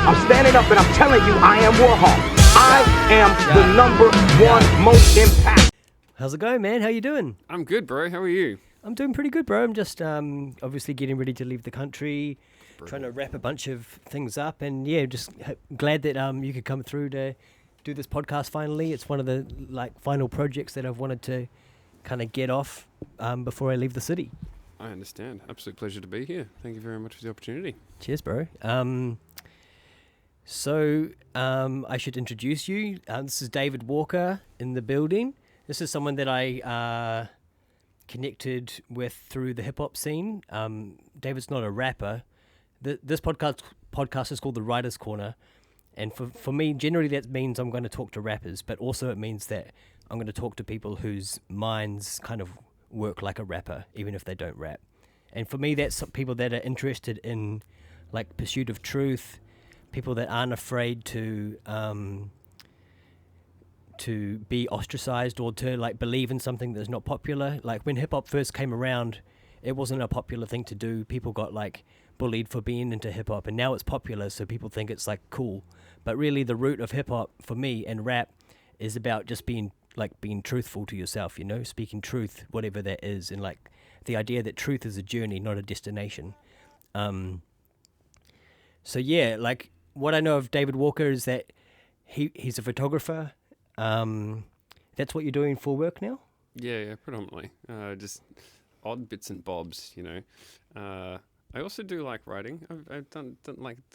I'm standing up and I'm telling you, I am Warhol. I am the number one most impactful. How's it going, man? How you doing? I'm good, bro. How are you? I'm doing pretty good, bro. I'm just obviously getting ready to leave the country, trying to wrap a bunch of things up, and yeah, just glad that you could come through to do this podcast finally. It's one of the final projects that I've wanted to kind of get off before I leave the city. I understand. Absolute pleasure to be here. Thank you very much for the opportunity. Cheers, bro. So I should introduce you. This is David Walker in the building. This is someone that I connected with through the hip-hop scene. David's not a rapper. This podcast is called The Writer's Corner. And for me, generally that means I'm going to talk to rappers, but also it means that I'm going to talk to people whose minds kind of work like a rapper, even if they don't rap. And for me, that's people that are interested in pursuit of truth, people that aren't afraid to be ostracized or to believe in something that's not popular. Like when hip hop first came around, it wasn't a popular thing to do. People got bullied for being into hip hop, and now it's popular, so people think it's cool. But really, the root of hip hop for me and rap is about just being truthful to yourself. You know, speaking truth, whatever that is, and the idea that truth is a journey, not a destination. So yeah, what I know of David Walker is that he's a photographer. That's what you're doing for work now? Yeah, predominantly. Just odd bits and bobs, you know. I also do like writing. I've done a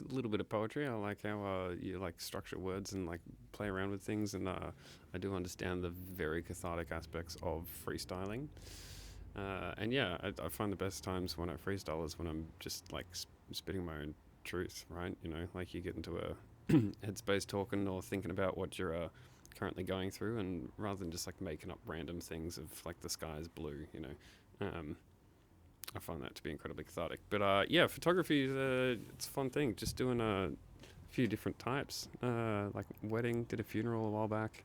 little bit of poetry. I like how you structure words and play around with things, and I do understand the very cathartic aspects of freestyling. And yeah, I find the best times when I freestyle is when I'm just spitting my own truth, right? You know, you get into a headspace talking or thinking about what you're currently going through, and rather than just making up random things of the sky is blue, you know. I find that to be incredibly cathartic. But yeah, photography is it's a fun thing. Just doing a few different types. Wedding, did a funeral a while back.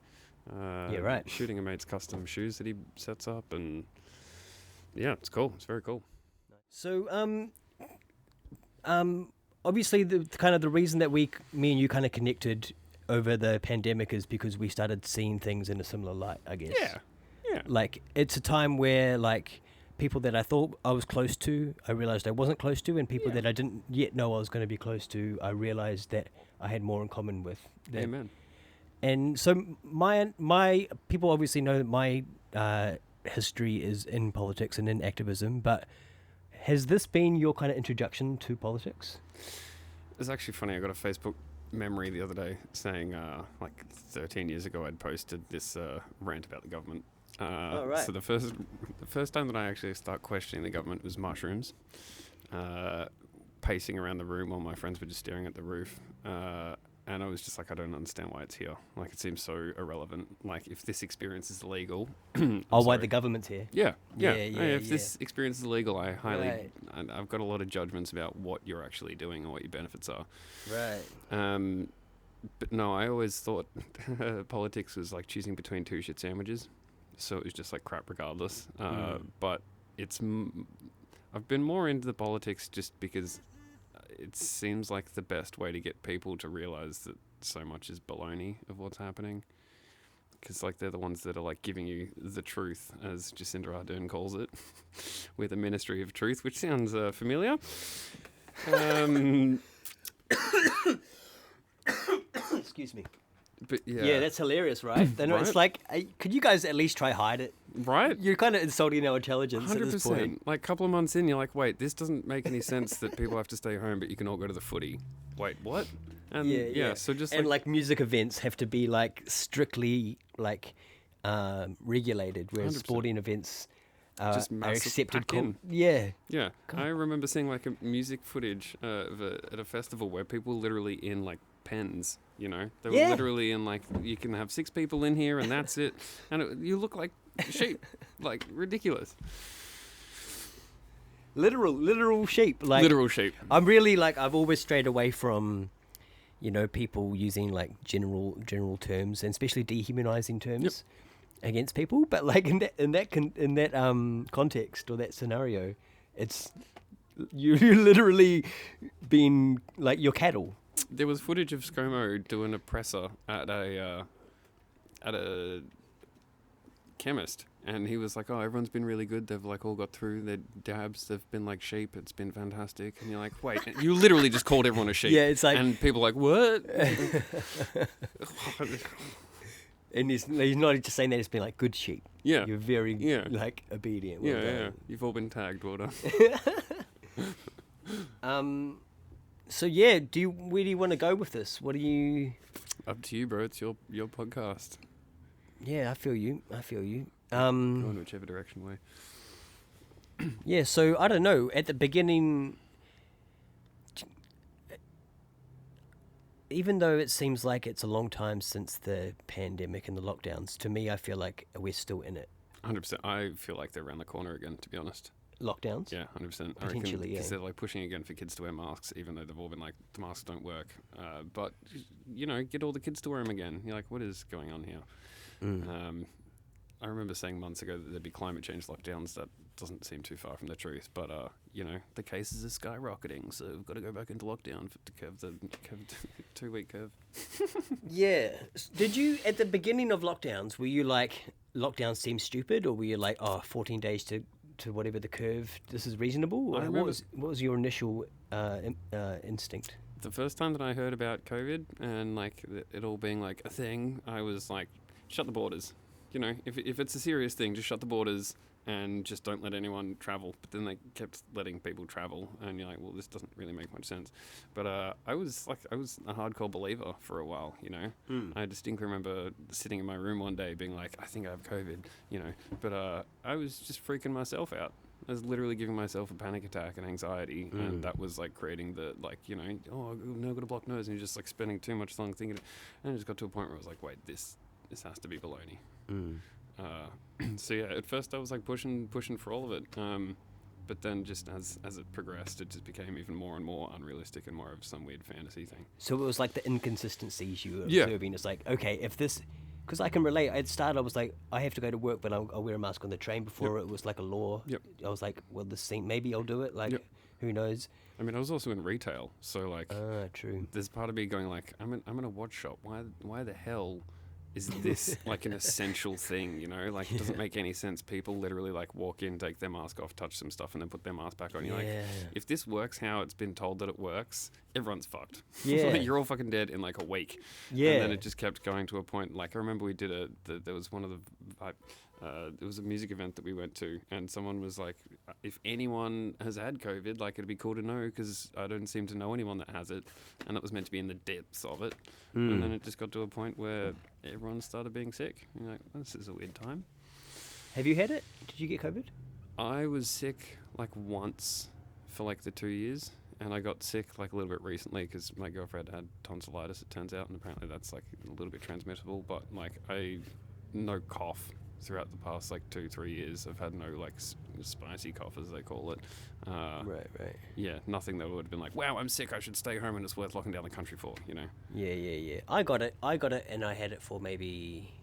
Yeah, right. Shooting a mate's custom shoes that he sets up, and yeah, it's cool. It's very cool. So obviously the reason that me and you kind of connected over the pandemic is because we started seeing things in a similar light, I guess. Yeah. It's a time where people that I thought I was close to, I realized I wasn't close to, and people that I didn't yet know I was going to be close to, I realized that I had more in common with them. Amen. And so my people obviously know that my history is in politics and in activism, but has this been your kind of introduction to politics? It's actually funny. I got a Facebook memory the other day saying 13 years ago I'd posted this rant about the government. Right. So the first time that I actually start questioning the government was mushrooms. Pacing around the room while my friends were just staring at the roof. And I was just I don't understand why it's here. It seems so irrelevant. If this experience is illegal... why the government's here? Yeah. If this experience is illegal, I've got a lot of judgments about what you're actually doing and what your benefits are. Right. But no, I always thought politics was choosing between two shit sandwiches. So it was just crap regardless. But I've been more into the politics just because it seems like the best way to get people to realize that so much is baloney of what's happening. Because they're the ones that are giving you the truth, as Jacinda Ardern calls it, with a Ministry of Truth, which sounds familiar. Excuse me. But yeah, that's hilarious, right? Then it's could you guys at least try hide it? Right? You're kind of insulting our intelligence 100%. at this point. A couple of months in, you're wait, this doesn't make any sense that people have to stay home, but you can all go to the footy. Wait, what? And yeah. So just and music events have to be strictly regulated, whereas 100%. Sporting events just are accepted. Yeah. I remember seeing a music footage at a festival where people literally in pens. You know, they were literally in you can have 6 people in here and that's it, and you look like sheep, ridiculous. Literal sheep. Literal sheep. I'm really I've always strayed away from, people using general terms, and especially dehumanizing terms against people. But in that context or that scenario, it's you're literally being you're cattle. there was footage of ScoMo doing a presser at a chemist, and he was like, "Oh, everyone's been really good. They've like all got through their dabs. They've been like sheep. It's been fantastic." And you're like, "Wait, you literally just called everyone a sheep?" Yeah, it's like, and people are like, "What?" and he's not just saying that, it's been like good sheep. Yeah, You're very Yeah. like obedient. Well yeah, yeah. done. You've all been tagged. Well done. So yeah, where do you want to go with this? What do you? Up to you, bro. It's your podcast. Yeah, I feel you. Go in whichever direction way. Yeah, so I don't know. At the beginning, even though it seems like it's a long time since the pandemic and the lockdowns, to me, I feel like we're still in it. 100%. I feel like they're around the corner again, to be honest. Lockdowns? Yeah, 100%. Potentially, Because yeah. they're like pushing again for kids to wear masks, even though they've all been like, the masks don't work. But, get all the kids to wear them again. You're like, what is going on here? I remember saying months ago that there'd be climate change lockdowns. That doesn't seem too far from the truth. But, the cases are skyrocketing, so we've got to go back into lockdown to curve the 2-week curve. Yeah. Did you, at the beginning of lockdowns, were you like, lockdowns seem stupid, or were you like, 14 days to whatever the curve, this is reasonable? I Or remember- what was your initial instinct? The first time that I heard about COVID and like it all being like a thing, I was like, shut the borders. If it's a serious thing, just shut the borders and just don't let anyone travel. But then they kept letting people travel, and you're like, well, this doesn't really make much sense. But I was a hardcore believer for a while. I distinctly remember sitting in my room one day being like, I think I have COVID. But I was just freaking myself out. I was literally giving myself a panic attack and anxiety, and that was like creating the I've now got a blocked nose, and you're just like spending too much time thinking. And it just got to a point where I was like, wait, this has to be baloney. So yeah, at first I was like pushing for all of it, but then just as it progressed, it just became even more and more unrealistic and more of some weird fantasy thing. So it was like the inconsistencies you were Yeah. observing. It's like, okay, if this, because I can relate. At the start, I was like, I have to go to work, but I'll wear a mask on the train. Before it was like a law. Yep. I was like, well, maybe I'll do it. Like, Yep. who knows? I mean, I was also in retail, so like, True. there's part of me going like, I'm in a watch shop. Why the hell is this like an essential thing? Like it doesn't make any sense. People literally like walk in, take their mask off, touch some stuff, and then put their mask back on. You're like, if this works how it's been told that it works, everyone's fucked. Yeah. You're all fucking dead in like a week. Yeah. And then it just kept going to a point. Like I remember we did there was one of the. It was a music event that we went to, and someone was like, if anyone has had COVID, like it'd be cool to know, because I don't seem to know anyone that has it, and that was meant to be in the depths of it. And then it just got to a point where everyone started being sick. You're like, this is a weird time. Have you had it? Did you get COVID? I was sick like once for like the 2 years, and I got sick like a little bit recently because my girlfriend had tonsillitis, it turns out, and apparently that's like a little bit transmissible, but like no cough throughout the past like 2-3 years. I've had no like spicy cough, as they call it. Right. Yeah, nothing that would have been like, wow, I'm sick, I should stay home and it's worth locking down the country for, Yeah. I got it, and I had it for maybe.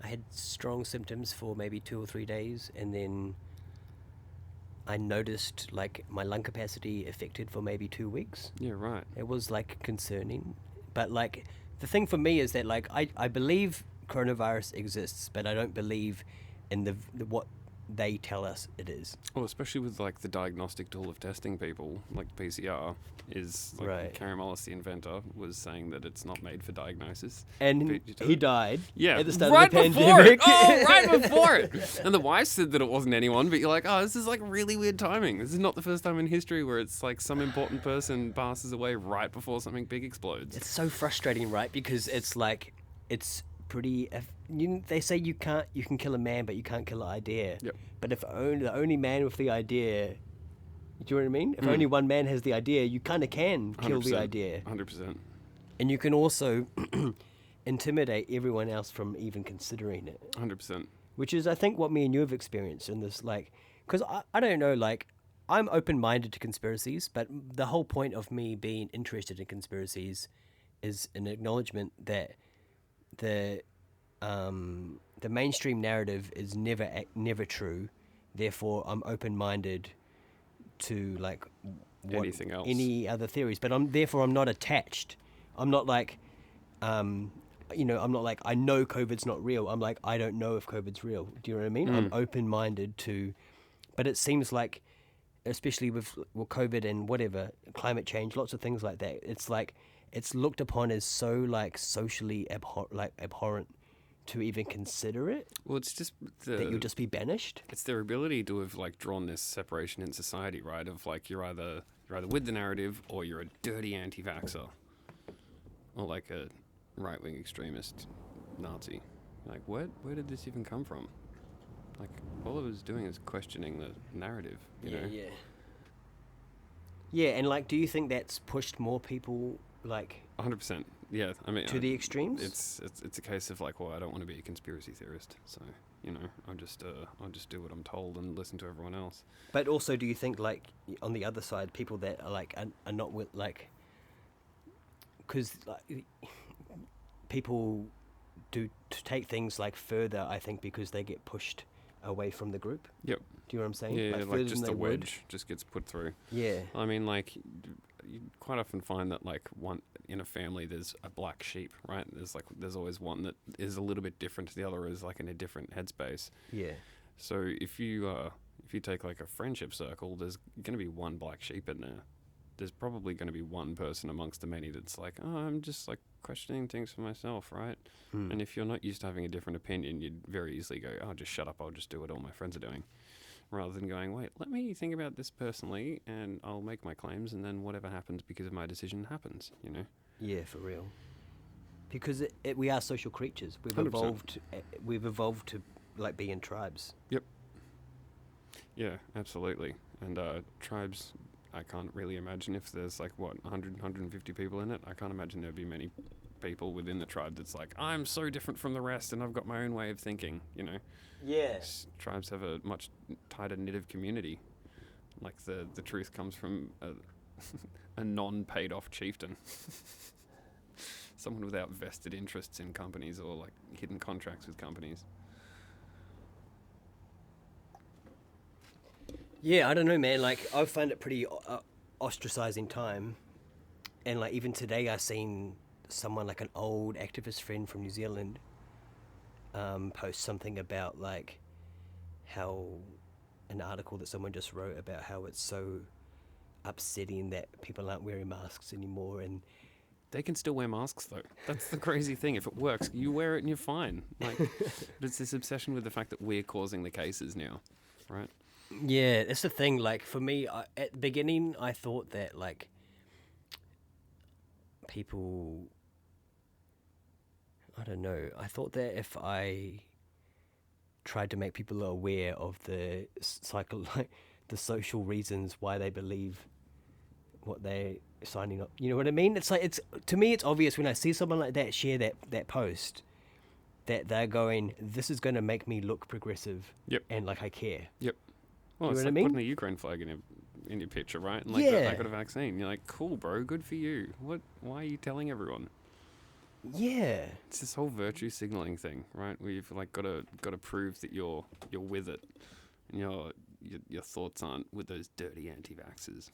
I had strong symptoms for maybe 2 or 3 days, and then I noticed like my lung capacity affected for maybe 2 weeks. Yeah, right. It was like concerning, but like the thing for me is that like I believe coronavirus exists, but I don't believe in the what they tell us it is. Well, especially with like the diagnostic tool of testing people, like PCR, is like Right. Karen Mullis, the inventor, was saying that it's not made for diagnosis. And But you do he it. died. Yeah, at the start right of the before pandemic. it. Oh, right before it. And the wife said that it wasn't anyone, but you're like, oh, this is like really weird timing. This is not the first time in history where it's like some important person passes away right before something big explodes. It's so frustrating, right? Because it's like it's pretty. They say you can kill a man, but you can't kill an idea. Yep. But if the only man with the idea, do you know what I mean? If only one man has the idea, you kind of can kill the 100%. idea, 100%. and you can also intimidate everyone else from even considering it. 100%. Which is, I think, what me and you have experienced in this, like, because I don't know, like, I'm open-minded to conspiracies, but the whole point of me being interested in conspiracies is an acknowledgement that the mainstream narrative is never true. Therefore, I'm open-minded to like anything else. any other theories, but I'm not attached. I'm not like, I'm not like, I know COVID's not real. I'm like, I don't know if COVID's real. Do you know what I mean? I'm open-minded to, but it seems like, especially with COVID and whatever, climate change, lots of things like that, it's like, it's looked upon as so like socially abhorrent to even consider it, Well, it's just that you'll just be banished. it's their ability to have like drawn this separation in society, right? Of like you're either with the narrative or you're a dirty anti-vaxxer, or like a right-wing extremist Nazi. Like, where did this even come from? Like, all it was doing is questioning the narrative, you know? Yeah, and like, do you think that's pushed more people like 100%. Yeah, I mean, to the extremes? It's a case of like, well, I don't want to be a conspiracy theorist, so you know, I'll just do what I'm told and listen to everyone else. But also, do you think like on the other side, people that are like are not with like, because like, people do to take things like further, I think, because they get pushed away from the group. Yep. Do you know what I'm saying? Yeah, further like than just they the would. wedge just gets put through. Yeah. I mean, like, you quite often find that, like, one in a family, there's a black sheep, right? There's always one that is a little bit different to the other, is like in a different headspace. Yeah. So if you take like a friendship circle, there's going to be one black sheep in there. There's probably going to be one person amongst the many that's like, oh, I'm just like questioning things for myself, right? And if you're not used to having a different opinion, you'd very easily go, oh, just shut up, I'll just do what all my friends are doing. Rather than going, wait, let me think about this personally and I'll make my claims, and then whatever happens because of my decision happens, you know? Yeah, for real. Because we are social creatures. 100%. We've evolved to like be in tribes. Yep. Yeah, absolutely. And tribes, I can't really imagine if there's like, 100, 150 people in it. I can't imagine there'd be many people within the tribe that's like, I'm so different from the rest and I've got my own way of thinking, you know? Yes. Tribes have a much tighter knit of community. Like the truth comes from a non-paid off chieftain. Someone without vested interests in companies or like hidden contracts with companies. Yeah, I don't know, man. Like, I find it pretty ostracizing time. And like, even today I seen someone, like an old activist friend from New Zealand, post something about like how an article that someone just wrote about how it's so upsetting that people aren't wearing masks anymore. And They can still wear masks though. That's the crazy thing. If it works, you wear it and you're fine. Like, but it's this obsession with the fact that we're causing the cases now, right? yeah, that's the thing. Like, for me, at the beginning, I thought that like people, I don't know. I thought that if I tried to make people aware of the like the social reasons why they believe what they're signing up, you know what I mean? It's like, to me, it's obvious when I see someone like that share that post that they're going, this is going to make me look progressive. Yep. And like I care. Yep. Well, You it's know like what I mean? putting a Ukraine flag in your picture, right? And like, Yeah. I got a vaccine. You're like, cool, bro, good for you. Why are you telling everyone? Yeah. It's this whole virtue signaling thing, right? Where you've like got to prove that you're with it, and your thoughts aren't with those dirty anti-vaxxers.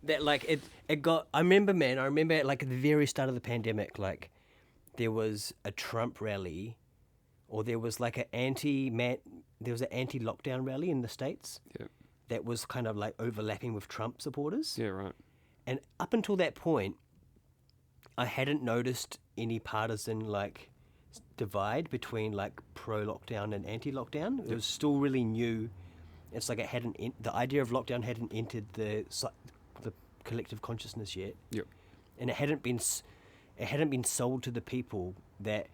That like it got. I remember at like at the very start of the pandemic, like there was a Trump rally, or there was like an anti-lockdown rally in the States. Yeah. That was kind of like overlapping with Trump supporters. Yeah, right. And up until that point, I hadn't noticed any partisan like divide between like pro-lockdown and anti-lockdown. It was still really new. It's like the idea of lockdown hadn't entered the collective consciousness yet. Yep. And it hadn't been sold to the people that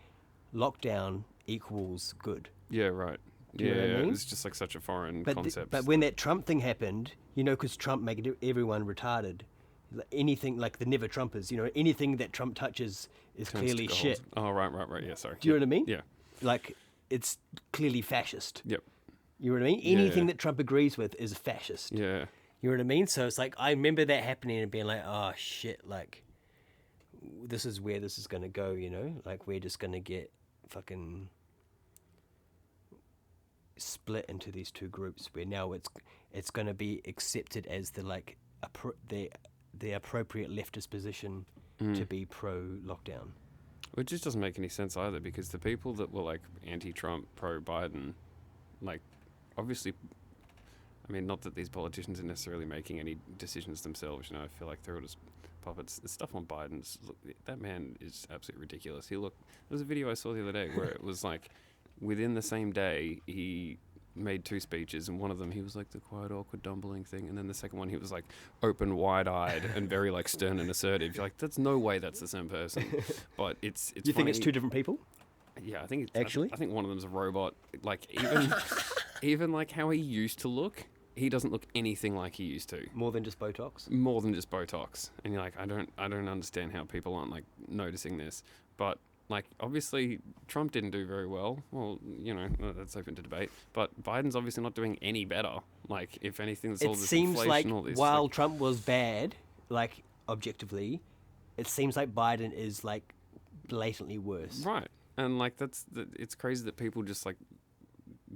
lockdown equals good. Yeah, right. Do you know what I mean? It was just like such a foreign concept. But when that Trump thing happened, because Trump made everyone retarded. Anything like the never Trumpers, anything that Trump touches is Turns clearly to gold. shit. Oh, right. Yeah, sorry. Do you know what I mean? Yeah. Like, it's clearly fascist. Yep. You know what I mean? Yeah. Anything that Trump agrees with is fascist. Yeah. You know what I mean? So it's like, I remember that happening and being like, oh shit, like, this is where this is going to go, Like, we're just going to get fucking split into these two groups where now it's going to be accepted as the like the appropriate leftist position to be pro lockdown. It just doesn't make any sense either, because the people that were like anti-Trump, pro-Biden, like obviously, I mean, not that these politicians are necessarily making any decisions themselves. You know, I feel like they're all just puppets. The stuff on Biden's, look, that man is absolutely ridiculous. There was a video I saw the other day where it was like, within the same day, he made 2 speeches, and one of them he was like the quiet, awkward, dumbling thing, and then the second one he was like open, wide-eyed, and very like stern and assertive. You're like, that's no way that's the same person. But it's. You think it's 2 different people? Yeah, I think it's, actually. I think one of them's a robot. Like even like how he used to look, he doesn't look anything like he used to. More than just Botox. More than just Botox, and you're like, I don't understand how people aren't like noticing this, but. Like, obviously, Trump didn't do very well. Well, you know, that's open to debate. But Biden's obviously not doing any better. Like, if anything, it's all It this seems inflation, like all this. while Like, Trump was bad, like, objectively, it seems like Biden is, like, blatantly worse. right. And, like, it's crazy that people just, like,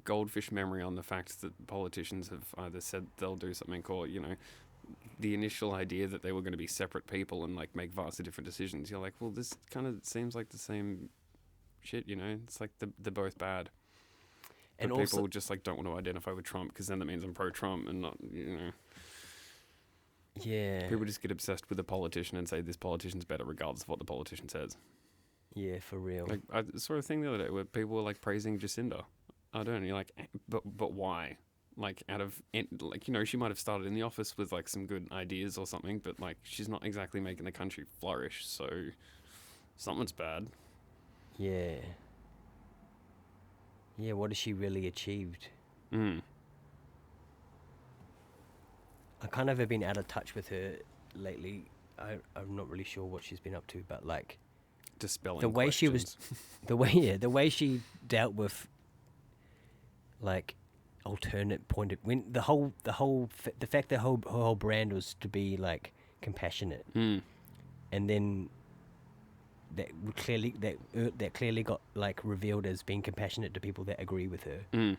goldfish memory on the fact that politicians have either said they'll do something or, you know, the initial idea that they were going to be separate people and like make vastly different decisions. You're like, well, this kind of seems like the same shit, you know? It's like they're both bad. And but people also, just like don't want to identify with Trump because then that means I'm pro-Trump and not, you know. yeah, People just get obsessed with a politician and say this politician's better regardless of what the politician says. yeah, for real. Like I saw a thing the other day where people were like praising Jacinda. I don't know. You're like, but why? Like out of like, you know, she might have started in the office with like some good ideas or something, but like she's not exactly making the country flourish. So something's bad. Yeah. Yeah, what has she really achieved? Mm. I kind of have been out of touch with her lately. I'm not really sure what she's been up to, but like Dispelling the way questions. the way she dealt with like alternate point of when the fact that her whole brand was to be like compassionate, Mm. and then that clearly got like revealed as being compassionate to people that agree with her. Mm.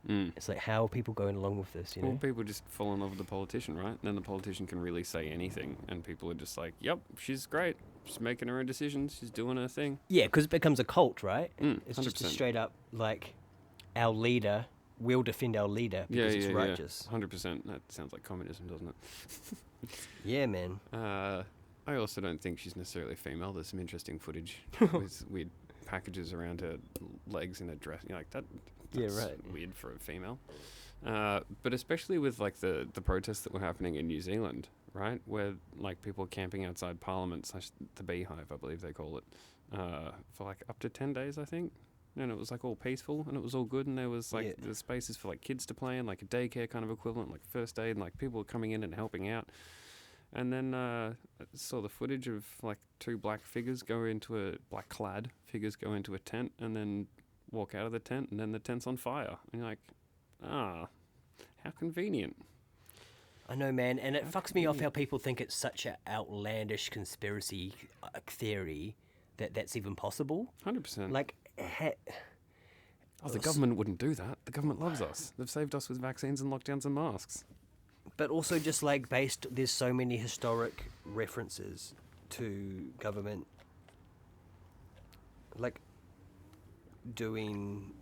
Mm. It's like, how are people going along with this, you know? Well, people just fall in love with the politician, right? And then the politician can really say anything, and people are just like, "Yep, she's great. She's making her own decisions. She's doing her thing." Yeah, because it becomes a cult, right? It's 100%. just a straight up like, our leader will defend our leader because it's righteous. 100%. That sounds like communism, doesn't it? Yeah, man. I also don't think she's necessarily female. There's some interesting footage with weird packages around her legs in a dress. You're like, that's weird for a female. But especially with like the protests that were happening in New Zealand, right? Where like people were camping outside Parliament / the Beehive, I believe they call it, for like up to 10 days, I think. And it was like all peaceful and it was all good, and there was like the spaces for like kids to play in, like a daycare kind of equivalent, like first aid, and like people were coming in and helping out. And then I saw the footage of like 2 black figures black clad figures go into a tent and then walk out of the tent, and then the tent's on fire. And you're like, how convenient. I know, man, and it fucks me off how people think it's such an outlandish conspiracy theory that's even possible. 100%. Like, the government wouldn't do that. The government loves us. They've saved us with vaccines and lockdowns and masks. but also just like there's so many historic references to government, like doing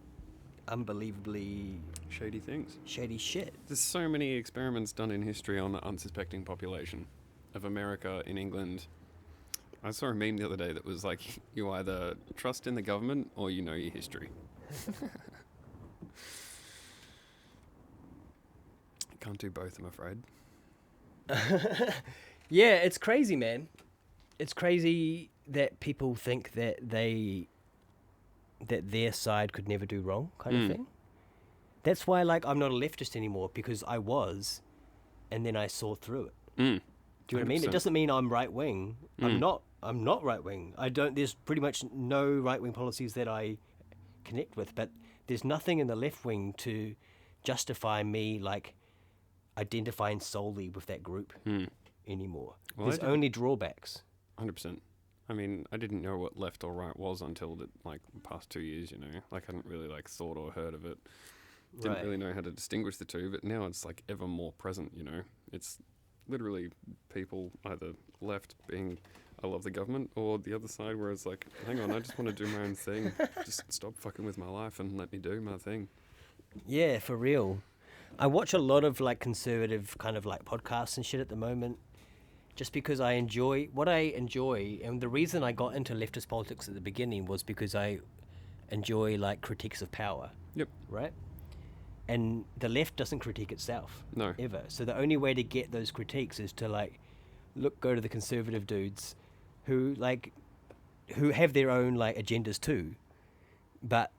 unbelievably Shady things. shady shit. There's so many experiments done in history on the unsuspecting population of America, in England. I saw a meme the other day that was like, you either trust in the government or you know your history. Can't do both, I'm afraid. Yeah, it's crazy, man. It's crazy that people think that their side could never do wrong, kind of thing. That's why, like, I'm not a leftist anymore, because I was, and then I saw through it. Do you know what I mean? 100%. It doesn't mean I'm right wing. I'm not right wing. There's pretty much no right wing policies that I connect with, but there's nothing in the left wing to justify me like identifying solely with that group anymore. Well, There's only drawbacks. 100%. I mean, I didn't know what left or right was until the past 2 years, you know. Like, I hadn't really thought or heard of it. didn't Right. really know how to distinguish the two, but now it's like ever more present, you know. It's literally people either left being, I love the government, or the other side where it's like, hang on, I just want to do my own thing. Just stop fucking with my life and let me do my thing. Yeah, for real. I watch a lot of like conservative kind of like podcasts and shit at the moment, just because I enjoy what I enjoy, and the reason I got into leftist politics at the beginning was because I enjoy like critiques of power, Yep. right? And the left doesn't critique itself No. ever. So the only way to get those critiques is to like go to the conservative dudes who have their own like agendas too. But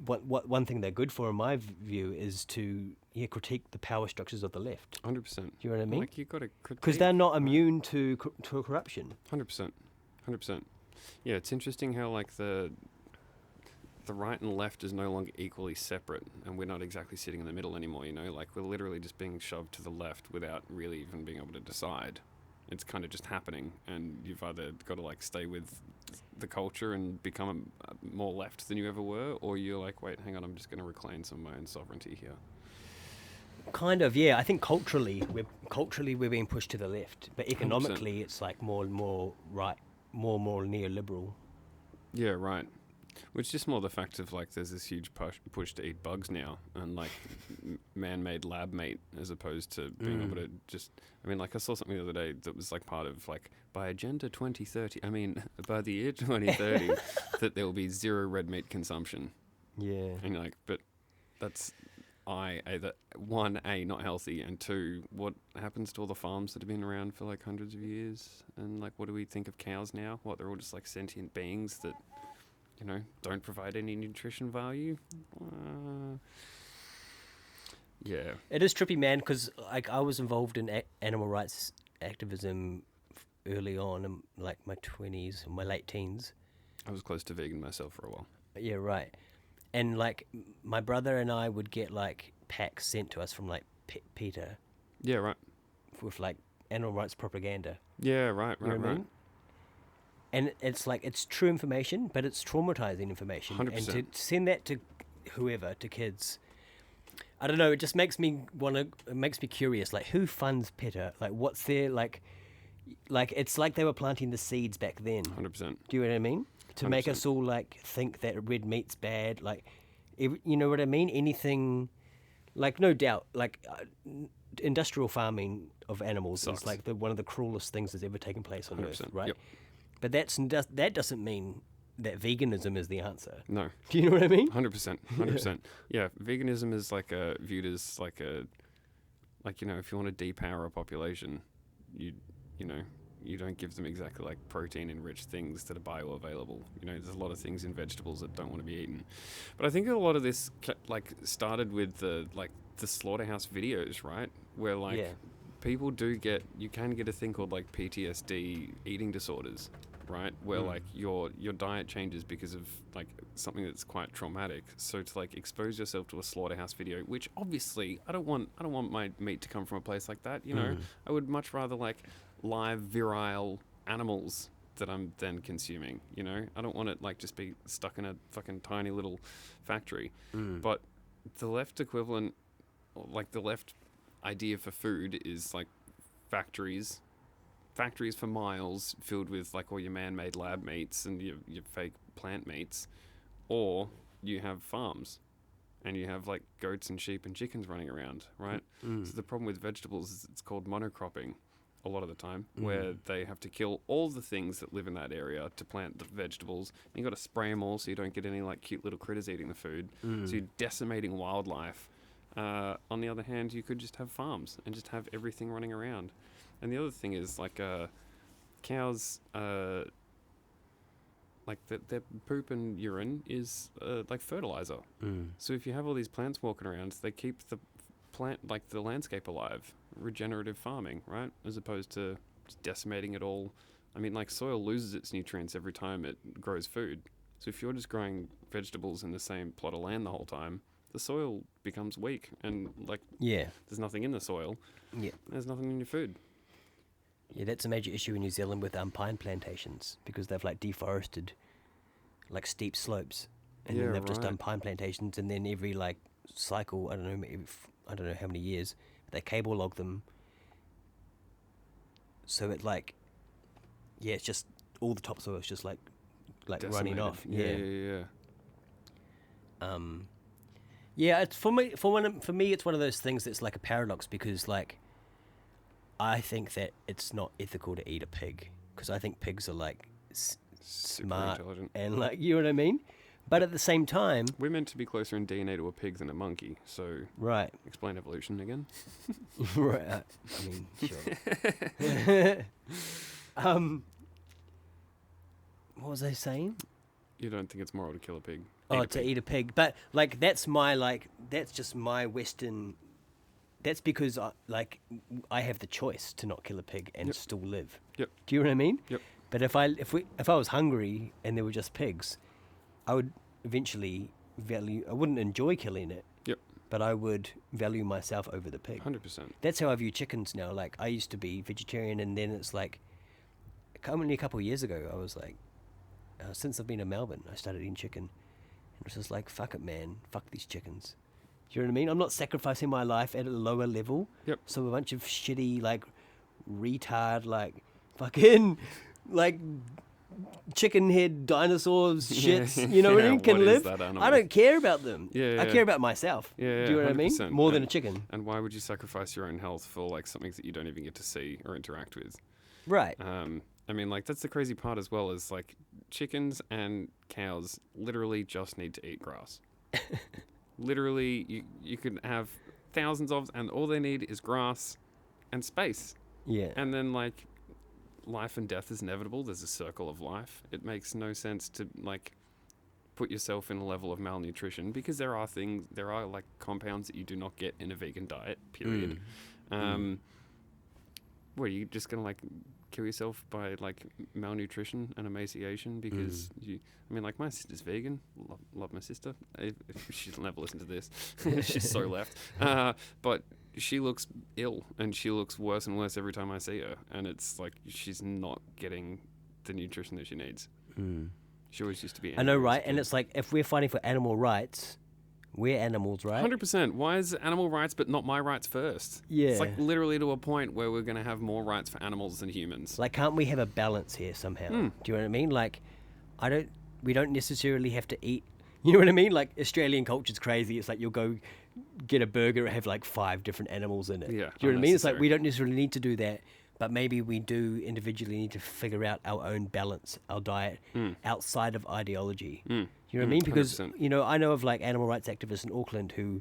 what one thing they're good for, in my view, is to critique the power structures of the left. 100%. Do you know what I mean? Like, you got to critique. Because they're not immune to corruption. 100%. 100%. Yeah, it's interesting how, like, the right and left is no longer equally separate, and we're not exactly sitting in the middle anymore, you know? Like, we're literally just being shoved to the left without really even being able to decide. It's kind of just happening, and you've either got to, like, stay with the culture and become more left than you ever were, or you're like, wait, hang on, I'm just going to reclaim some of my own sovereignty here. Kind of, yeah. I think culturally we're being pushed to the left, but economically it's like more and more right, more neoliberal. Yeah, right. Which is just more the fact of, like, there's this huge push to eat bugs now, and, like, man-made lab meat, as opposed to being able to just... I mean, like, I saw something the other day that was, like, part of, like, by Agenda 2030... I mean, by the year 2030, that there will be zero red meat consumption. Yeah. And you're like, but that's... either, one, A, not healthy, and two, what happens to all the farms that have been around for, like, hundreds of years? And, like, what do we think of cows now? What, they're all just, like, sentient beings that... you know, don't provide any nutrition value. Yeah. It is trippy, man, because like I was involved in animal rights activism early on in like my 20s, my late teens. I was close to vegan myself for a while. Yeah, right. And like my brother and I would get like packs sent to us from like PETA Yeah, right. with like animal rights propaganda. Yeah, right, You know what I mean? And it's like, it's true information, but it's traumatizing information. 100%. And to send that to whoever, to kids, I don't know, it just makes me it makes me curious, like who funds PETA? Like what's their, like it's like they were planting the seeds back then. 100%. Do you know what I mean? To make 100%. us all like think that red meat's bad, like, you know what I mean? Anything, like no doubt, like industrial farming of animals Sucks. is like one of the cruelest things that's ever taken place on Earth, 100%, right? yep. But that doesn't mean that veganism is the answer. No. Do you know what I mean? 100%. 100%. Yeah, veganism is like viewed as like you know, if you want to depower a population, you know, you don't give them exactly like protein-enriched things that are bioavailable. You know, there's a lot of things in vegetables that don't want to be eaten. But I think a lot of this like started with the slaughterhouse videos, right? Where like people you can get a thing called like PTSD eating disorders, right? Where like your diet changes because of like something that's quite traumatic. So to like expose yourself to a slaughterhouse video, which obviously I don't want my meat to come from a place like that, you know. I would much rather like live virile animals that I'm then consuming, you know. I don't want it like just be stuck in a fucking tiny little factory. But the left equivalent, like the left idea for food is like factories for miles filled with like all your man-made lab meats and your fake plant meats, or you have farms and you have like goats and sheep and chickens running around, right? So the problem with vegetables is it's called monocropping a lot of the time, where they have to kill all the things that live in that area to plant the vegetables. And you got to spray them all so you don't get any like cute little critters eating the food. So you're decimating wildlife. On the other hand, you could just have farms and just have everything running around. And the other thing is like cows, like their poop and urine is like fertilizer. So if you have all these plants walking around, they keep the the landscape alive. Regenerative farming, right? As opposed to just decimating it all. I mean, like soil loses its nutrients every time it grows food. So if you're just growing vegetables in the same plot of land the whole time, the soil becomes weak and like there's nothing in the soil. There's nothing in your food. Yeah, that's a major issue in New Zealand with pine plantations, because they've like deforested like steep slopes, and then they've just done pine plantations, and then every like cycle. I don't know, maybe I don't know how many years. They cable log them, so it like, yeah, it's just all the topsoil is just like running Decimated. off. Yeah. Yeah, it's for me. For me, it's one of those things that's like a paradox because like, I think that it's not ethical to eat a pig because I think pigs are like Super smart intelligent. and like, you know what I mean. But at the same time, We're meant to be closer in DNA to a pig than a monkey, so right, explain evolution again. right. I mean, sure. What was I saying? You don't think it's moral to kill a pig? Oh, to eat a pig, but like that's just my Western. That's because I have the choice to not kill a pig and Yep. still live. Yep. Do you know what I mean? Yep. But if I was hungry and there were just pigs, I would eventually value. I wouldn't enjoy killing it. Yep. But I would value myself over the pig. 100%. That's how I view chickens now. Like I used to be vegetarian, and then it's like, only a couple of years ago, I was like, since I've been in Melbourne, I started eating chicken. And it was just like, fuck it, man. Fuck these chickens. Do you know what I mean? I'm not sacrificing my life at a lower level. Yep. So a bunch of shitty, like, retard, like, fucking, like, chicken head dinosaurs shits, you know what I mean, can what is live. that animal? I don't care about them. Yeah, I yeah. care about myself. Yeah, Do you know what I mean? 100%. More than a And- chicken. And why would you sacrifice your own health for like something that you don't even get to see or interact with? Right. I mean, like that's the crazy part as well. Is like chickens and cows literally just need to eat grass. Literally, you could have thousands of, and all they need is grass and space. Yeah. And then like life and death is inevitable. There's a circle of life. It makes no sense to like put yourself in a level of malnutrition because there are like compounds that you do not get in a vegan diet, period. What, are you just gonna like kill yourself by like malnutrition and emaciation because I mean, like my sister's vegan. Love my sister. She'll never listen to this. She's so left. But she looks ill and she looks worse and worse every time I see her. And it's like she's not getting the nutrition that she needs. She always used to be. I know, right? And it's like, if we're fighting for animal rights, we're animals, right? 100%. Why is animal rights but not my rights first? Yeah. It's like literally to a point where we're going to have more rights for animals than humans. Like, can't we have a balance here somehow? Do you know what I mean? Like, we don't necessarily have to eat. You know what I mean? Like, Australian culture's crazy. It's like you'll go get a burger and have like 5 different animals in it. Yeah, Do you know what I mean? It's like unnecessary. we don't necessarily need to do that, but maybe we do individually need to figure out our own balance, our diet, outside of ideology. You know what I mean? Because 100%. you know, I know of like animal rights activists in Auckland who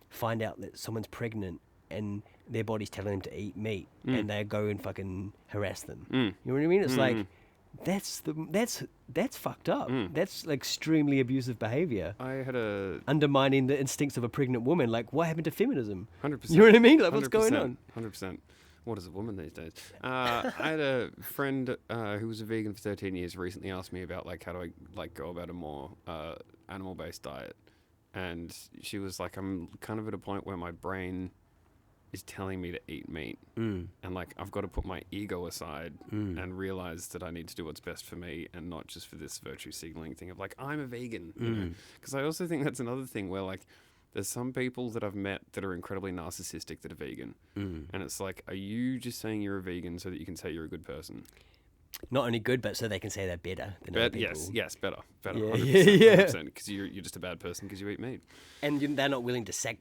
find out that someone's pregnant and their body's telling them to eat meat, and they go and fucking harass them. You know what I mean? It's like that's fucked up. That's like extremely abusive behavior, I had a undermining the instincts of a pregnant woman. Like, what happened to feminism? 100%. You know what I mean? Like, what's going on? 100%. What is a woman these days? I had a friend who was a vegan for 13 years recently asked me about like how do I like go about a more animal-based diet, and she was like, I'm kind of at a point where my brain is telling me to eat meat, and like I've got to put my ego aside and realize that I need to do what's best for me and not just for this virtue signaling thing of like I'm a vegan. Because I also think that's another thing where like there's some people that I've met that are incredibly narcissistic that are vegan. And it's like, are you just saying you're a vegan so that you can say you're a good person? Not only good, but so they can say they're better than other people. Yes, better. Yeah, 100%, yeah. 100%, because you're just a bad person because you eat meat. And they're not willing to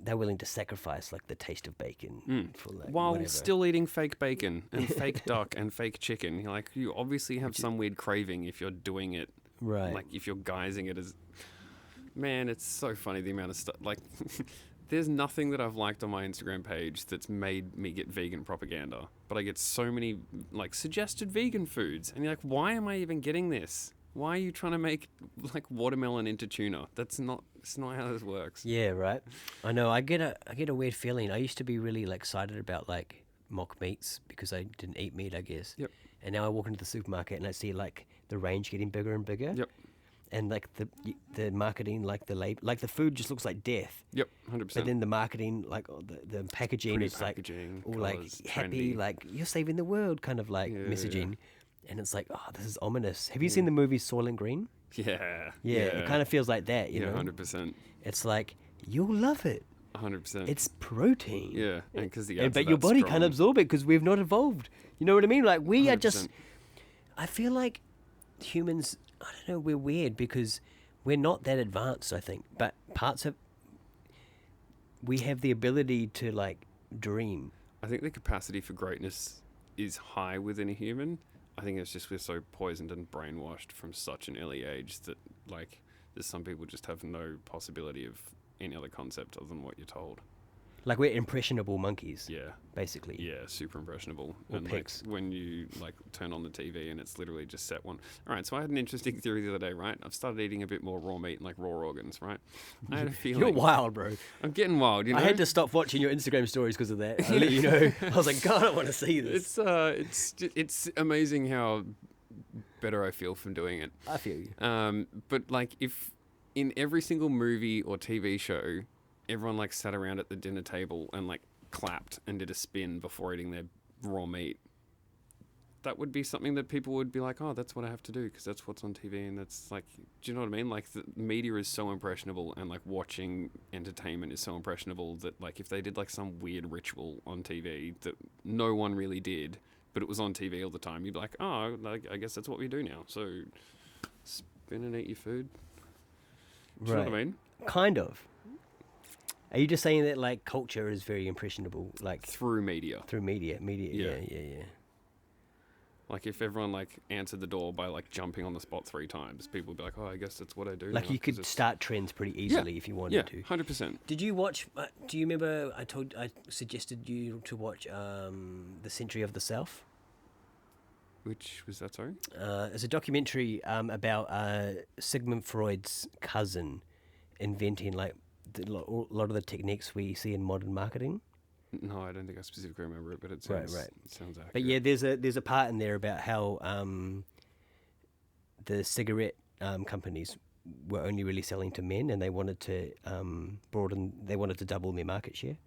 they're willing to sacrifice like the taste of bacon for like While whatever. still eating fake bacon and fake duck and fake chicken. You're like, you obviously have some weird craving if you're doing it. Right. Like if you're guising it as... Man, it's so funny the amount of stuff. Like, there's nothing that I've liked on my Instagram page that's made me get vegan propaganda. But I get so many, like, suggested vegan foods. And you're like, why am I even getting this? Why are you trying to make, like, watermelon into tuna? It's not how this works. Yeah, right. I know. I get a weird feeling. I used to be really like excited about like mock meats because I didn't eat meat, I guess. Yep. And now I walk into the supermarket and I see like the range getting bigger and bigger. Yep. And like the marketing, like the label, like the food just looks like death. Yep, 100%. But then the marketing, like the packaging, Pretty is packaging, like all like colours, happy, trendy. like you're saving the world kind of like Yeah, messaging. And it's like, oh, this is ominous. Have you seen the movie Soylent Green? Yeah. Yeah, it kind of feels like that, you Yeah, know? 100%. It's like, you'll love it. 100%. It's protein. Yeah, and because the And- ads but are your that body strong. can't absorb it because we've not evolved. You know what I mean? Like, we are 100%. just... I feel like humans, I don't know, we're weird because we're not that advanced, I think. But parts of... We have the ability to, like, dream. I think the capacity for greatness is high within a human. I think it's just we're so poisoned and brainwashed from such an early age that, like, there's some people just have no possibility of any other concept other than what you're told. Like, we're impressionable monkeys, Yeah. basically. Yeah, super impressionable. Or and pigs. like when you like turn on the TV and it's literally just set one. All right, so I had an interesting theory the other day, right? I've started eating a bit more raw meat and like raw organs, right? I had a feeling. You're wild, bro. I'm getting wild, you know. I had to stop watching your Instagram stories because of that. I'll let you know. I was like, God, I want to see this. It's amazing how better I feel from doing it. I feel you. But like if in every single movie or TV show, everyone like sat around at the dinner table and like clapped and did a spin before eating their raw meat, that would be something that people would be like, oh, that's what I have to do because that's what's on TV. And that's like, do you know what I mean? Like the media is so impressionable and like watching entertainment is so impressionable that like if they did like some weird ritual on TV that no one really did, but it was on TV all the time, you'd be like, oh, like, I guess that's what we do now. So spin and eat your food. Do you know what I mean? Kind of. Are you just saying that like culture is very impressionable, like Through media. through media? Yeah. Yeah. Like if everyone like answered the door by like jumping on the spot 3 times, people would be like, "Oh, I guess that's what I do." Like now," you 'cause could it's- start trends pretty easily if you wanted Yeah, to. 100%. Did you watch? Do you remember? I suggested you to watch The Century of the South. Which was that? Sorry. It's a documentary about Sigmund Freud's cousin inventing like a lot of the techniques we see in modern marketing. No, I don't think I specifically remember it, but it Right, sounds right. It sounds accurate. But yeah, there's a part in there about how the cigarette companies were only really selling to men, and they wanted to broaden. They wanted to double their market share,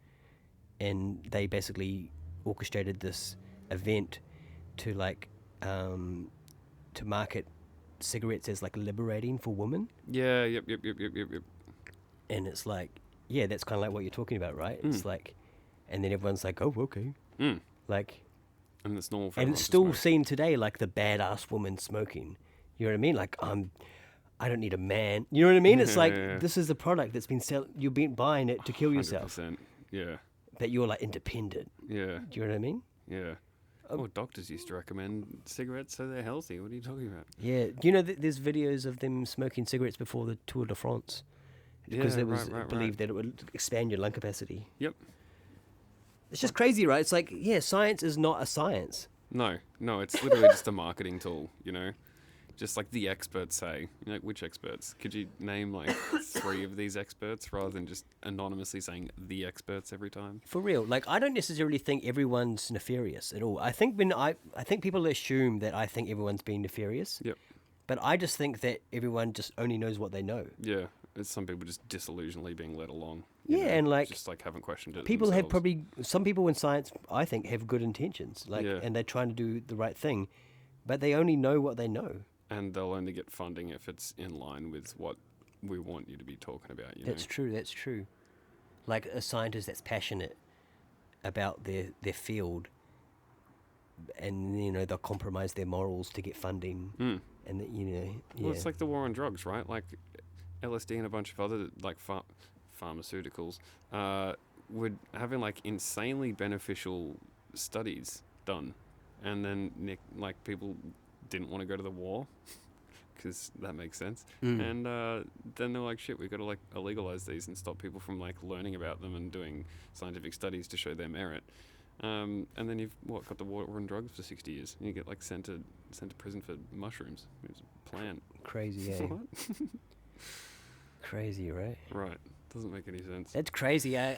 and they basically orchestrated this event to like to market cigarettes as like liberating for women. Yeah. Yep. And it's like, yeah, that's kind of like what you're talking about, right? It's like, and then everyone's like, oh, okay, like. And it's normal for And everyone it's to still smoke. seen today like the badass woman smoking. You know what I mean? Like I don't need a man. You know what I mean? It's like Yeah. this is a product that's been you've been buying it to kill yourself. 100%. Yeah. That you're like independent. Yeah. Do you know what I mean? Yeah. Well, doctors used to recommend cigarettes so they're healthy. What are you talking about? Yeah. Do you know that there's videos of them smoking cigarettes before the Tour de France? Because Yeah, it was right. believed that it would expand your lung capacity. Yep. It's just crazy, right? It's like, yeah, science is not a science. No, it's literally just a marketing tool, you know? Just like the experts say. You're like, which experts? Could you name like 3 of these experts rather than just anonymously saying the experts every time? For real, like I don't necessarily think everyone's nefarious at all. I think I think people assume that I think everyone's being nefarious. Yep. But I just think that everyone just only knows what they know. Yeah. It's some people just disillusionally being led along. Yeah, and like just like haven't questioned it. people have themselves. some people in science I think have good intentions, like, Yeah. and they're trying to do the right thing, but they only know what they know. And they'll only get funding if it's in line with what we want you to be talking about. You That's know? true. That's true. Like a scientist that's passionate about their field, and you know they'll compromise their morals to get funding, and that, you know, yeah. Well, it's like the war on drugs, right? Like LSD and a bunch of other like pharmaceuticals would having like insanely beneficial studies done, and then like people didn't want to go to the war because that makes sense, and then they're like, shit, we've got to like illegalize these and stop people from like learning about them and doing scientific studies to show their merit. And then you've got the war on drugs for 60 years, and you get like sent to prison for mushrooms. It was a plant. Crazy, eh? What? Crazy, right? Right. Doesn't make any sense. That's crazy. I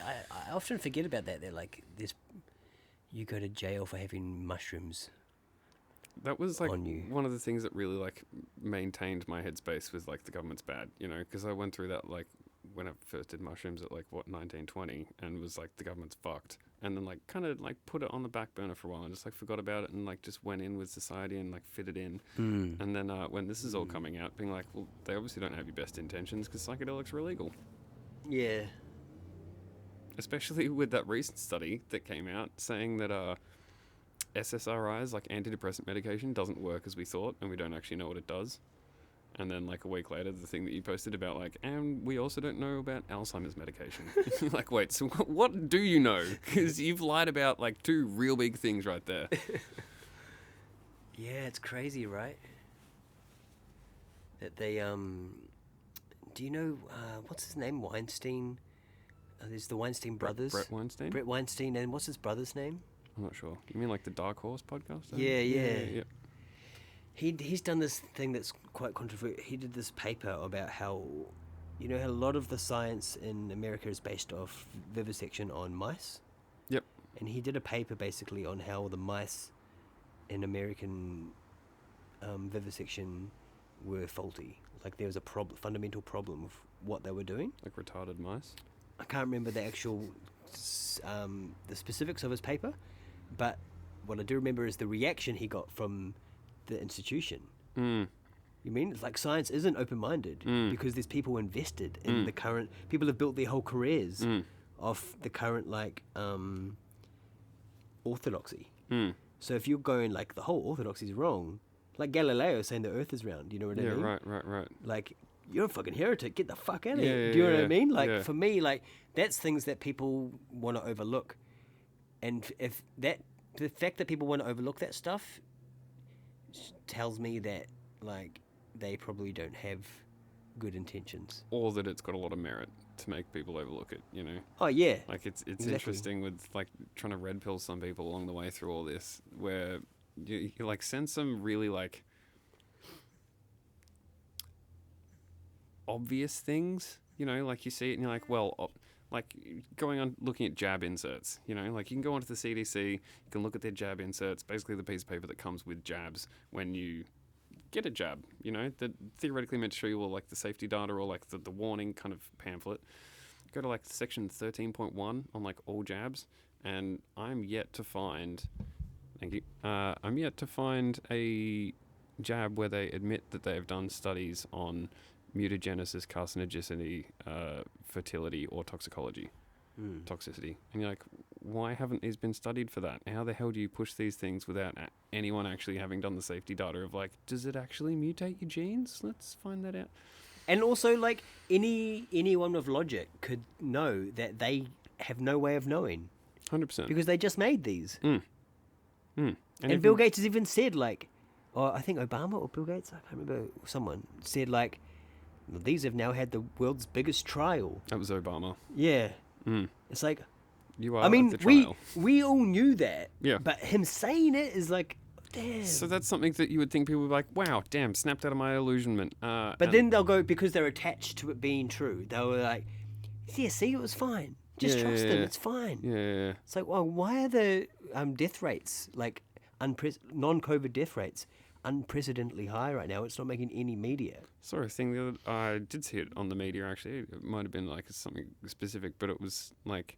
often forget about that. They're like, you go to jail for having mushrooms. That was like on you. one of the things that really like maintained my headspace with like the government's bad, you know, because I went through that like when I first did mushrooms at like 19, 20, and was like the government's fucked, and then like kind of like put it on the back burner for a while and just like forgot about it and like just went in with society and like fitted in. And then when this is all coming out, being like, well, they obviously don't have your best intentions because psychedelics are illegal. Yeah. Especially with that recent study that came out saying that SSRIs, like antidepressant medication, doesn't work as we thought, and we don't actually know what it does. And then like a week later, the thing that you posted about like, and we also don't know about Alzheimer's medication. You're like, wait, so what do you know? Because you've lied about like 2 real big things right there. Yeah, it's crazy, right? That they do you know what's his name? Weinstein. There's the Weinstein brothers. Brett Weinstein? Brett Weinstein, and what's his brother's name? I'm not sure. You mean like the Dark Horse podcast? Yeah. He's done this thing that's quite controversial. He did this paper about how, you know, how a lot of the science in America is based off vivisection on mice. Yep. And he did a paper basically on how the mice in American vivisection were faulty. Like there was a fundamental problem with what they were doing. Like retarded mice? I can't remember the actual the specifics of his paper, but what I do remember is the reaction he got from the institution. You mean it's like science isn't open-minded because there's people invested in the current. People have built their whole careers off the current like orthodoxy. So if you're going like the whole orthodoxy is wrong, like Galileo saying the Earth is round, you know what I mean? Yeah, right. Like, you're a fucking heretic. Get the fuck out of here. Yeah, Do you know what I yeah, mean? Like, yeah. for me, like, that's things that people want to overlook. And if the fact that people want to overlook that stuff tells me that, like, they probably don't have good intentions. Or that it's got a lot of merit to make people overlook it, you know? Oh, yeah. Like, it's Exactly. interesting with, like, trying to red pill some people along the way through all this, where you like, send some really, like, obvious things, you know, like you see it and you're like, well, like going on looking at jab inserts, you know, like you can go onto the CDC, you can look at their jab inserts, basically the piece of paper that comes with jabs when you get a jab, you know, that theoretically meant to show you all like the safety data or like the warning kind of pamphlet. Go to like section 13.1 on like all jabs, and I'm yet to find a jab where they admit that they have done studies on mutagenesis, carcinogenicity, fertility, or toxicity. And you're like, why haven't these been studied for that? How the hell do you push these things without anyone actually having done the safety data of like, does it actually mutate your genes? Let's find that out. And also, like, anyone with logic could know that they have no way of knowing 100%. because they just made these. And And Bill Gates has even said, like, or I think Obama or Bill Gates, I can't remember, someone said, like, these have now had the world's biggest trial. That was Obama. Yeah. It's like, You are I mean, at the trial. we all knew that. Yeah. But him saying it is like, damn. So that's something that you would think people would be like, wow, damn, snapped out of my illusionment. But then they'll go, because they're attached to it being true, they were like, yeah, see, it was fine. Just trust him, it's fine. Yeah. It's like, well, why are the death rates, like non-COVID death rates, unprecedentedly high right now? It's not making any media. Sorry, I did see it on the media actually. It might have been like something specific, but it was like,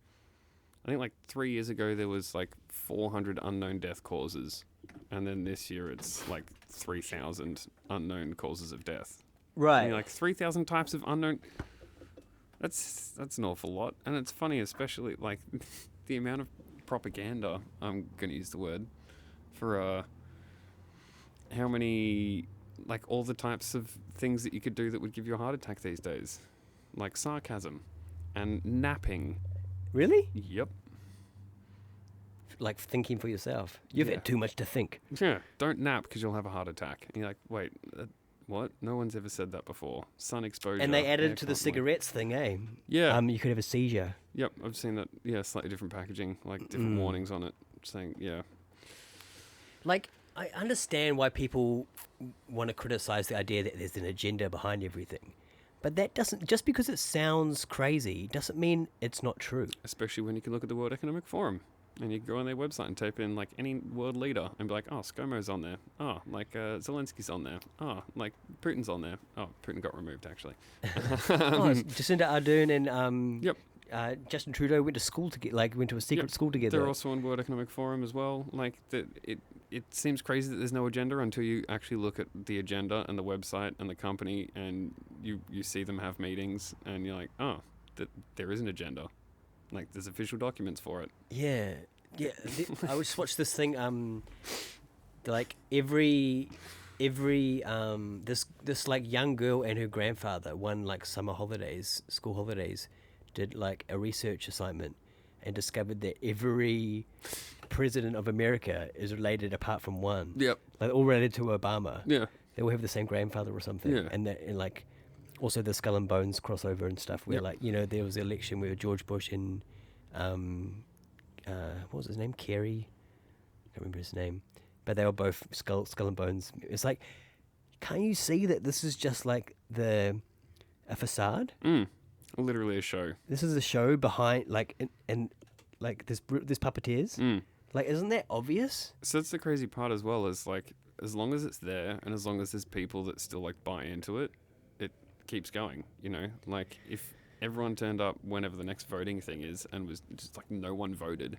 I think like 3 years ago there was like 400 unknown death causes, and then this year it's like 3,000 unknown causes of death. Right. And you're like 3,000 types of unknown. That's an awful lot, and it's funny, especially like the amount of propaganda. I'm gonna use the word for how many, like all the types of things that you could do that would give you a heart attack these days, like sarcasm and napping. Really? Yep. Like thinking for yourself. You've Yeah. had too much to think. Yeah. Don't nap because you'll have a heart attack. And you're like, wait, what? No one's ever said that before. Sun exposure. And they added air it to the quality. cigarettes thing, eh? Yeah. You could have a seizure. Yep. I've seen that. Yeah. Slightly different packaging, like different warnings on it, saying, yeah. Like, I understand why people want to criticize the idea that there's an agenda behind everything. But that doesn't, just because it sounds crazy, doesn't mean it's not true. Especially when you can look at the World Economic Forum and you can go on their website and type in like any world leader and be like, oh, ScoMo's on there. Oh, like Zelensky's on there. Oh, like Putin's on there. Oh, Putin got removed actually. Jacinda Ardern and Yep. Justin Trudeau went to school went to a secret school together. They're also on World Economic Forum as well. Like it seems crazy that there's no agenda until you actually look at the agenda and the website and the company, and you see them have meetings, and you're like, oh, there is an agenda. Like there's official documents for it. Yeah. I just watched this thing. Like every this like young girl and her grandfather, one like school holidays, did like a research assignment and discovered that every president of America is related apart from one. Yep. Like all related to Obama. Yeah. They all have the same grandfather or something. Yeah. And like also the Skull and Bones crossover and stuff where Yep. like, there was the election where George Bush and what was his name? Kerry? I can't remember his name. But they were both Skull and Bones. It's like, can't you see that this is just like a facade? Literally a show. This is a show behind, like, and like there's puppeteers. Like, isn't that obvious? So that's the crazy part as well, is like, as long as it's there and as long as there's people that still like buy into it, it keeps going, Like if everyone turned up whenever the next voting thing is and was just like no one voted,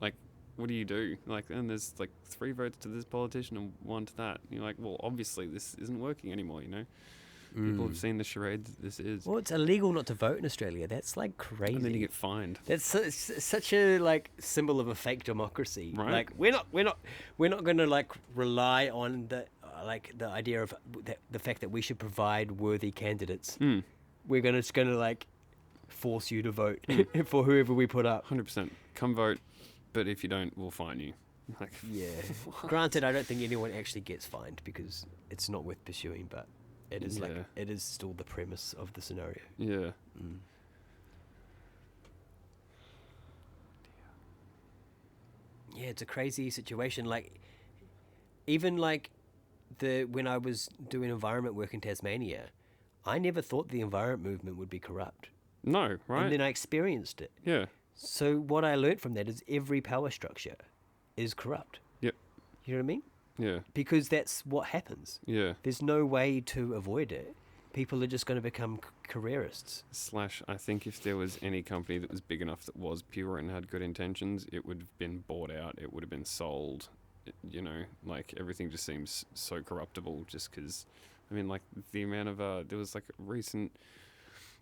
like what do you do? Like, and there's like 3 votes to this politician and 1 to that. And you're like, well, obviously this isn't working anymore, People have seen the charade that this is. Well, it's illegal not to vote in Australia. That's like crazy. And then you get fined. That's such a like symbol of a fake democracy. Right. Like we're not going to like rely on the idea of the fact that we should provide worthy candidates. We're just going to like force you to vote for whoever we put up. 100%. Come vote, but if you don't, we'll fine you. Like, Yeah. Granted, I don't think anyone actually gets fined because it's not worth pursuing, but it is Yeah. it is still the premise of the scenario. yeah. Yeah, it's a crazy situation. Like, even like when I was doing environment work in Tasmania, I never thought the environment movement would be corrupt. No, right? And then I experienced it. Yeah. So what I learned from that is every power structure is corrupt. Yep. You know what I mean? Yeah. Because that's what happens. Yeah. There's no way to avoid it. People are just going to become careerists. / I think if there was any company that was big enough that was pure and had good intentions, it would have been bought out. It would have been sold. Like everything just seems so corruptible just because, I mean, like the amount of, there was like recent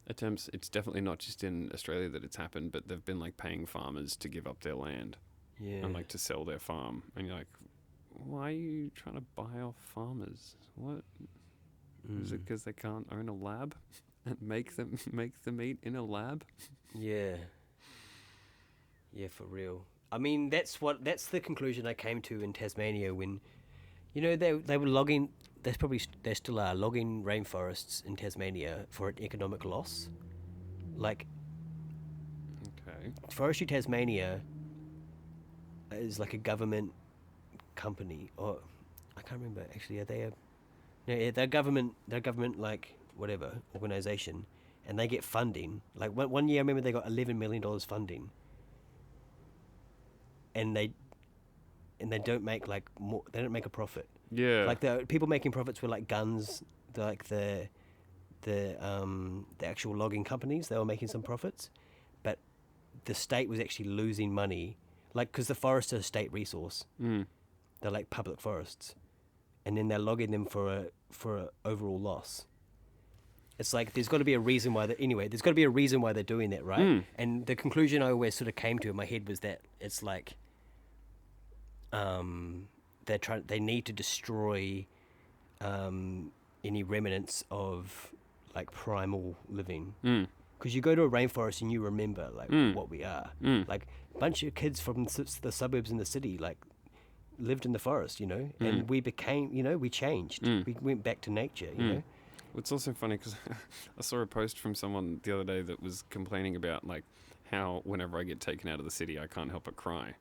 attempts, it's definitely not just in Australia that it's happened, but they've been like paying farmers to give up their land Yeah. and like to sell their farm. And you're like, why are you trying to buy off farmers? What? Is it because they can't own a lab and make the meat in a lab? Yeah. Yeah, for real. I mean, that's the conclusion I came to in Tasmania when, they were logging. They still are logging rainforests in Tasmania for an economic loss. Like, Okay. Forestry Tasmania is like a government company, or I can't remember actually. Are they a? No, yeah, they're government like whatever organization, and they get funding. Like one year, I remember they got $11 million funding, and they don't make like more. They don't make a profit. Yeah. Like the people making profits were like guns, the actual logging companies. They were making some profits, but the state was actually losing money, like because the forests are a state resource. They're like public forests, and then they're logging them for a overall loss. It's like there's got to be a reason why there's got to be a reason why they're doing that, right? And the conclusion I always sort of came to in my head was that it's like they need to destroy any remnants of like primal living. Because you go to a rainforest and you remember like what we are. Like a bunch of kids from the suburbs in the city like lived in the forest, and we became, we changed. We went back to nature, It's also funny because I saw a post from someone the other day that was complaining about like how whenever I get taken out of the city, I can't help but cry.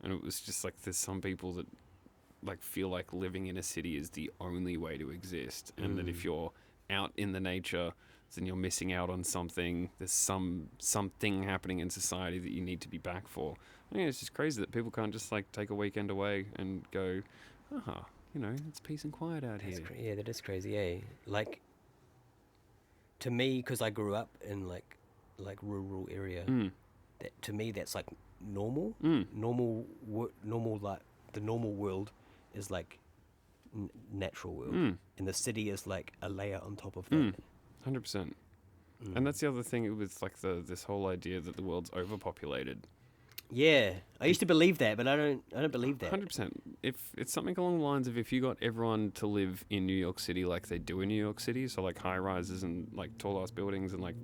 And it was just like there's some people that like feel like living in a city is the only way to exist, and that if you're out in the nature, then you're missing out on something. There's something happening in society that you need to be back for. I mean, it's just crazy that people can't just like take a weekend away and go, it's peace and quiet out here. Yeah, that is crazy, eh? Like, to me, because I grew up in like like rural area. Mm. That to me, that's like normal. Mm. Normal like the normal world is like natural world, Mm. and the city is like a layer on top of that. 100%. And that's the other thing with like this whole idea that the world's overpopulated. Yeah, I used to believe that, but I don't believe that. 100%. If it's something along the lines of if you got everyone to live in New York City like they do in New York City, so like high rises and like tall ass buildings and like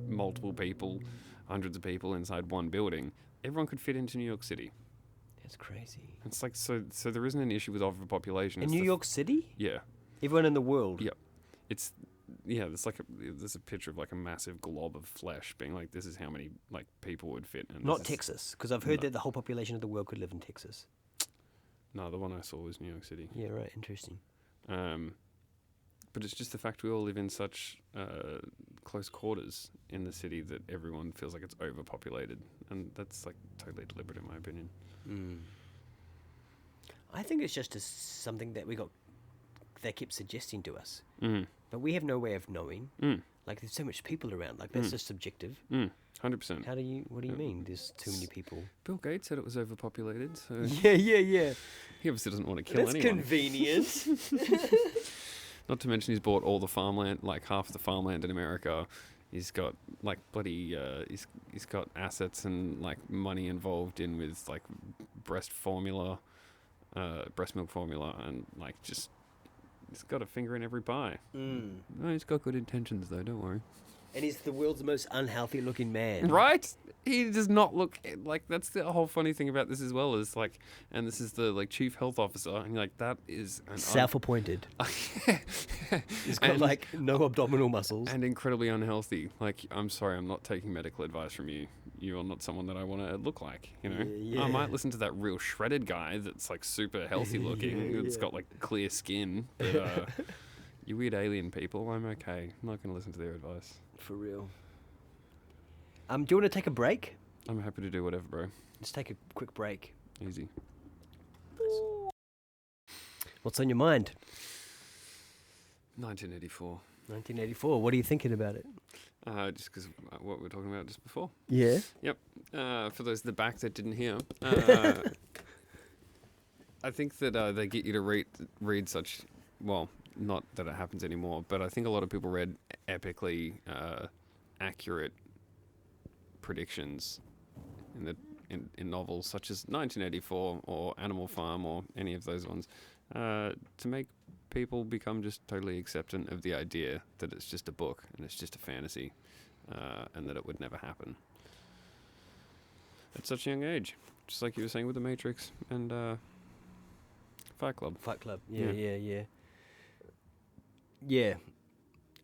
multiple people, hundreds of people inside one building, everyone could fit into New York City. That's crazy. It's like so there isn't an issue with overpopulation. In It's New York City, yeah, everyone in the world. Yep. It's there's a picture of like a massive glob of flesh being like this is how many like people would fit. And Not this is- Texas, because I've heard No. that the whole population of the world could live in Texas. No, the one I saw was New York City. Yeah, right. Interesting. But it's just the fact we all live in such close quarters in the city that everyone feels like it's overpopulated, and that's like totally deliberate in my opinion. I think it's just something that they keep suggesting to us, Mm. but we have no way of knowing. Mm. Like, there's so much people around. Like, that's just subjective. 100%. What do you mean? There's too many people. Bill Gates said it was overpopulated, so Yeah. he obviously doesn't want to kill That's anyone. convenient. Not to mention he's bought all the farmland, like half the farmland in America. He's got like bloody, he's got assets and like money involved in with like breast milk formula, and like just he's got a finger in every pie. No, he's got good intentions though. Don't worry. And he's the world's most unhealthy looking man. Right? He does not look like that's the whole funny thing about this as well is like, and this is the like chief health officer, and you're like that is an Self-appointed. He's got And- like no abdominal muscles. and incredibly unhealthy. Like, I'm sorry, I'm not taking medical advice from you. You are not someone that I want to look like, you know? Yeah. I might listen to that real shredded guy that's like super healthy looking, Yeah, that's yeah. got like clear skin. But you weird alien people, I'm okay. I'm not going to listen to their advice. For real. Do you want to take a break? I'm happy to do whatever, bro. Let's take a quick break. Easy. What's on your mind? 1984. 1984. What are you thinking about it? Just because what we were talking about just before. Yeah. Yep. For those in the back that didn't hear, I think that they get you to read such, well, not that it happens anymore, but I think a lot of people read epically accurate predictions in novels such as 1984 or Animal Farm or any of those ones to make people become just totally acceptant of the idea that it's just a book and it's just a fantasy and that it would never happen at such a young age, just like you were saying with The Matrix and Fight Club. Fight Club. Yeah. Yeah.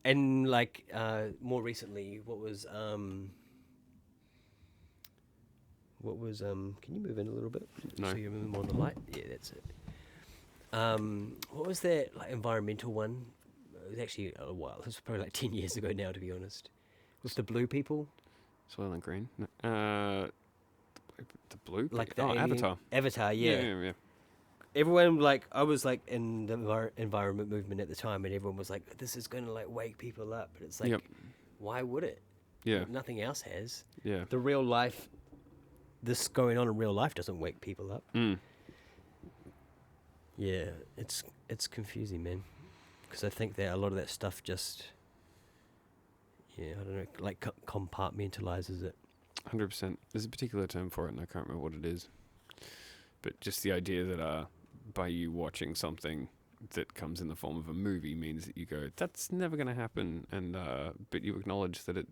And like more recently, what was can you move in a little bit? No. So you're moving more on the light? Yeah, that's it. What was that like environmental one? It was actually a while. It was probably like 10 years ago now, to be honest. Was the blue people? Soylent Green. No. The blue? Like the oh, alien- Avatar. Avatar, yeah. Yeah. Everyone, like, I was like in the environment movement at the time, and everyone was like, this is going to like wake people up. But it's like, Yep. why would it? Yeah. Like, nothing else has. Yeah. The real life, this going on in real life doesn't wake people up. Mm. Yeah, it's confusing, man. Because I think that a lot of that stuff just, I don't know, like compartmentalizes it. 100%. There's a particular term for it, and I can't remember what it is. But just the idea that by you watching something that comes in the form of a movie means that you go, that's never going to happen. And but you acknowledge that it,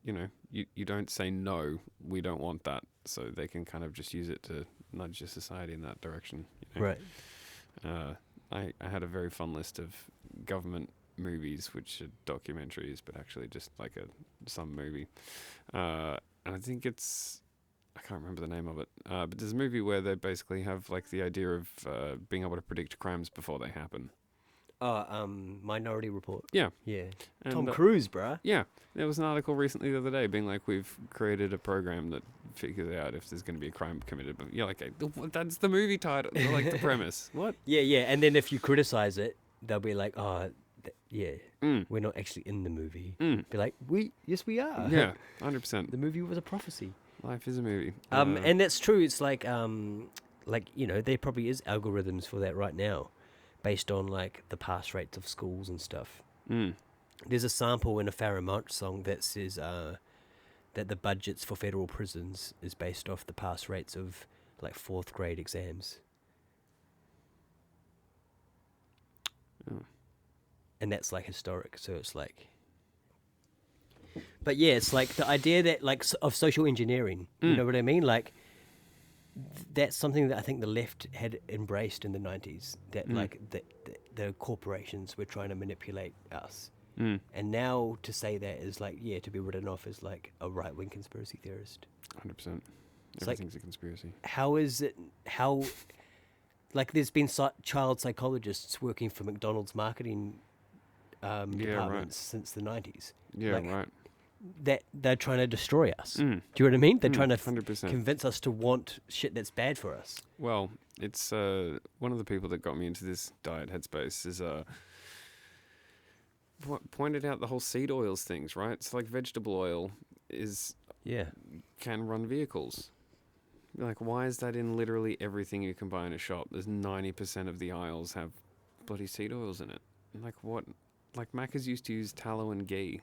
you don't say, no, we don't want that. So they can kind of just use it to nudge your society in that direction. Right. I had a very fun list of government movies, which are documentaries, but actually just like some movie. And I think I can't remember the name of it, but there's a movie where they basically have like the idea of being able to predict crimes before they happen. Minority Report. Yeah. Yeah. And, Tom Cruise, bruh. Yeah. There was an article recently the other day being like, we've created a program that figures out if there's going to be a crime committed. But you're like, that's the movie title, like the premise. What? Yeah. And then if you criticize it, they'll be like, we're not actually in the movie. Mm. Be like, yes, we are. Yeah, 100%. The movie was a prophecy. Life is a movie. And that's true. It's like there probably is algorithms for that right now, based on like the pass rates of schools and stuff. Mm. There's a sample in a Pharoah Monch song that says that the budgets for federal prisons is based off the pass rates of like 4th grade exams. Oh. And that's like historic, so it's like... But yeah, it's like the idea that like of social engineering, you know what I mean? Like that's something that I think the left had embraced in the 90s, that like the corporations were trying to manipulate us. And now to say that is like, to be written off as like a right-wing conspiracy theorist. 100%. It's like, Everything's a conspiracy. Like there's been child psychologists working for McDonald's marketing departments since the 90s. Yeah, like, right. That they're trying to destroy us. Do you know what I mean? They're trying to 100%. convince us to want shit that's bad for us. Well, it's one of the people that got me into this diet headspace is pointed out the whole seed oils things, right? It's like vegetable oil can run vehicles. Like, why is that in literally everything you can buy in a shop? There's 90% of the aisles have bloody seed oils in it. Like, what? Like, Macca's used to use tallow and ghee.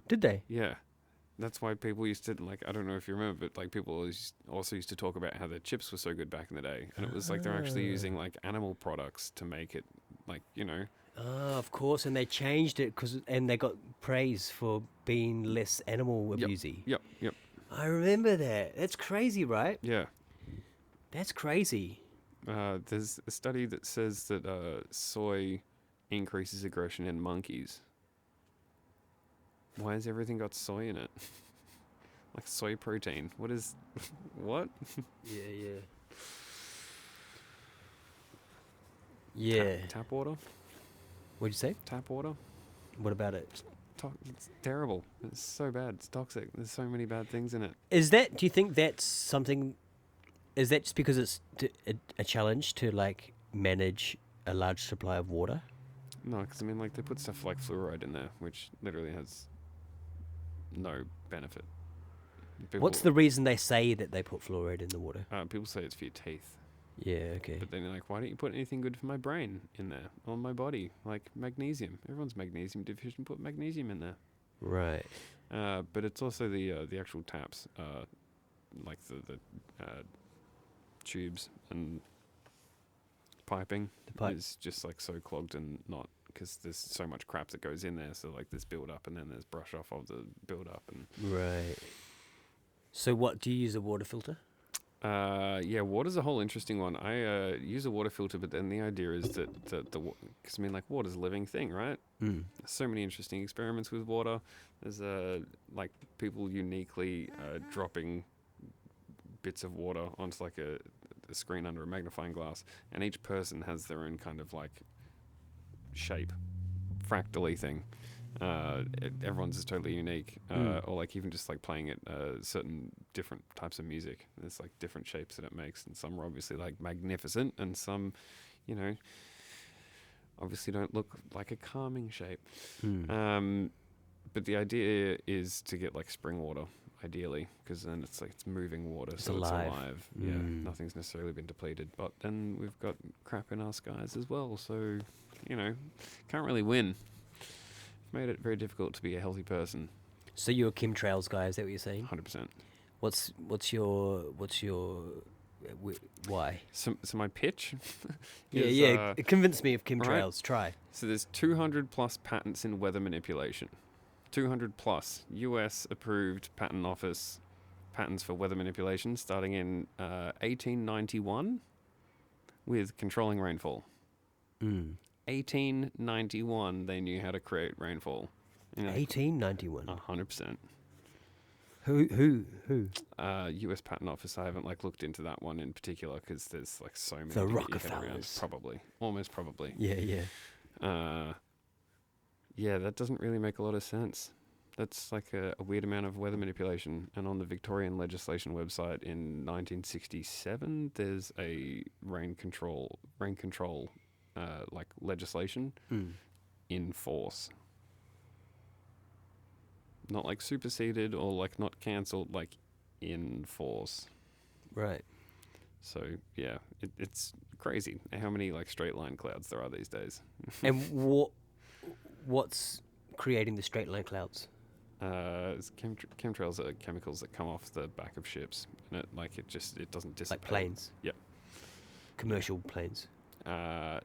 Did they? Yeah. That's why people used to, like, I don't know if you remember, but, like, people also used to talk about how their chips were so good back in the day. And it was like they're actually using, like, animal products to make it, like, you know. Oh, of course. And they changed it and they got praise for being less animal abusey. Yep. I remember that. That's crazy, right? Yeah. That's crazy. There's a study that says that soy increases aggression in monkeys. Why has everything got soy in it? Like soy protein. What? Yeah. Tap water? What'd you say? Tap water? What about it? It's terrible. It's so bad. It's toxic. There's so many bad things in it. Do you think that's something... Is that just because it's a challenge to, like, manage a large supply of water? No, because, I mean, like, they put stuff like fluoride in there, which literally has no benefit. What's the reason they say that they put fluoride in the water? People say it's for your teeth. Yeah, okay. But then they're like, why don't you put anything good for my brain in there, on my body? Like magnesium. Everyone's magnesium deficient. Put magnesium in there. Right. But it's also the actual taps, like the tubes and piping is just like so clogged and not, because there's so much crap that goes in there. So like there's build up and then there's brush off of the build up and right. So what do you use a water filter? Water's a whole interesting one. I use a water filter, but then the idea is that because I mean, like, water's a living thing, right? So many interesting experiments with water. There's like people uniquely dropping bits of water onto like a screen under a magnifying glass, and each person has their own kind of like shape, fractally thing. Everyone's is totally unique, or like even just like playing it certain different types of music. There's like different shapes that it makes, and some are obviously like magnificent, and some, you know, obviously don't look like a calming shape. But the idea is to get like spring water, ideally, because then it's like it's moving water, so it's alive. Yeah, nothing's necessarily been depleted. But then we've got crap in our skies as well, so you know, can't really win. Made it very difficult to be a healthy person. So you're a chemtrails guy, is that what you're saying? 100%. What's your why? So my pitch is, convince me of chemtrails. Right. Try. So there's 200 plus patents in weather manipulation. 200 plus US approved patent office patents for weather manipulation starting in 1891 with controlling rainfall. 1891, they knew how to create rainfall. You know, 1891. 100%. Who? U.S. Patent Office. I haven't like looked into that one in particular because there's like so many. The to get your head around. Rockefellers. Probably, almost probably. Yeah. Yeah, that doesn't really make a lot of sense. That's like a weird amount of weather manipulation. And on the Victorian legislation website in 1967, there's a rain control like legislation in force. Not like superseded or like not cancelled, like in force. Right. So yeah, it's crazy how many like straight line clouds there are these days. And what's creating the straight line clouds? Chemtrails are chemicals that come off the back of ships, and it doesn't dissipate. Like planes? Yep. Commercial planes? Uh,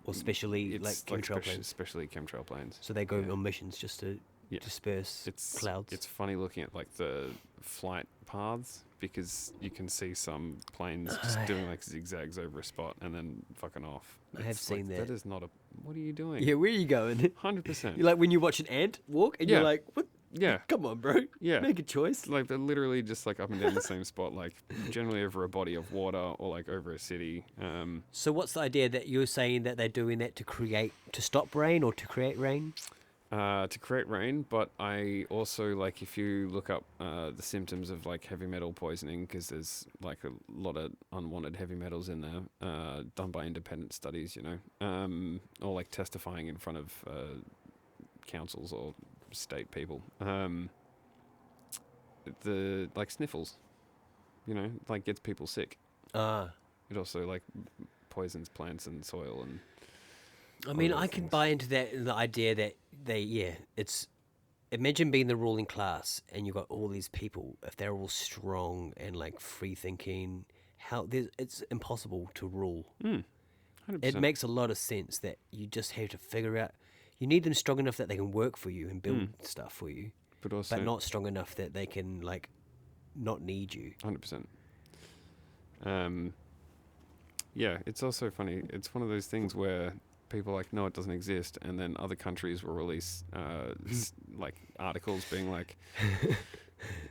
Or specially like chemtrail planes? Especially chemtrail planes. So they go on missions just to disperse clouds? It's funny looking at like the flight paths, because you can see some planes just doing like zigzags over a spot and then fucking off. I have seen that. That is not a... What are you doing? Yeah, where are you going? 100%. You're like when you watch an ant walk and you're like, what? Yeah. Come on, bro. Yeah. Make a choice. Like they're literally just like up and down the same spot, like generally over a body of water or like over a city. So what's the idea that you're saying that they're doing that to stop rain or to create rain? To create rain, but I also like if you look up the symptoms of like heavy metal poisoning, because there's like a lot of unwanted heavy metals in there, done by independent studies, you know, or like testifying in front of councils or state people. The like sniffles, you know, like gets people sick. It also like poisons plants and soil and. I mean, I can buy into that, the idea that it's, imagine being the ruling class and you've got all these people, if they're all strong and like free thinking, it's impossible to rule. 100%. It makes a lot of sense that you just have to figure out, you need them strong enough that they can work for you and build stuff for you, but also not strong enough that they can like not need you. 100%. Yeah, it's also funny. It's one of those things where people are like, no, it doesn't exist, and then other countries will release like articles being like,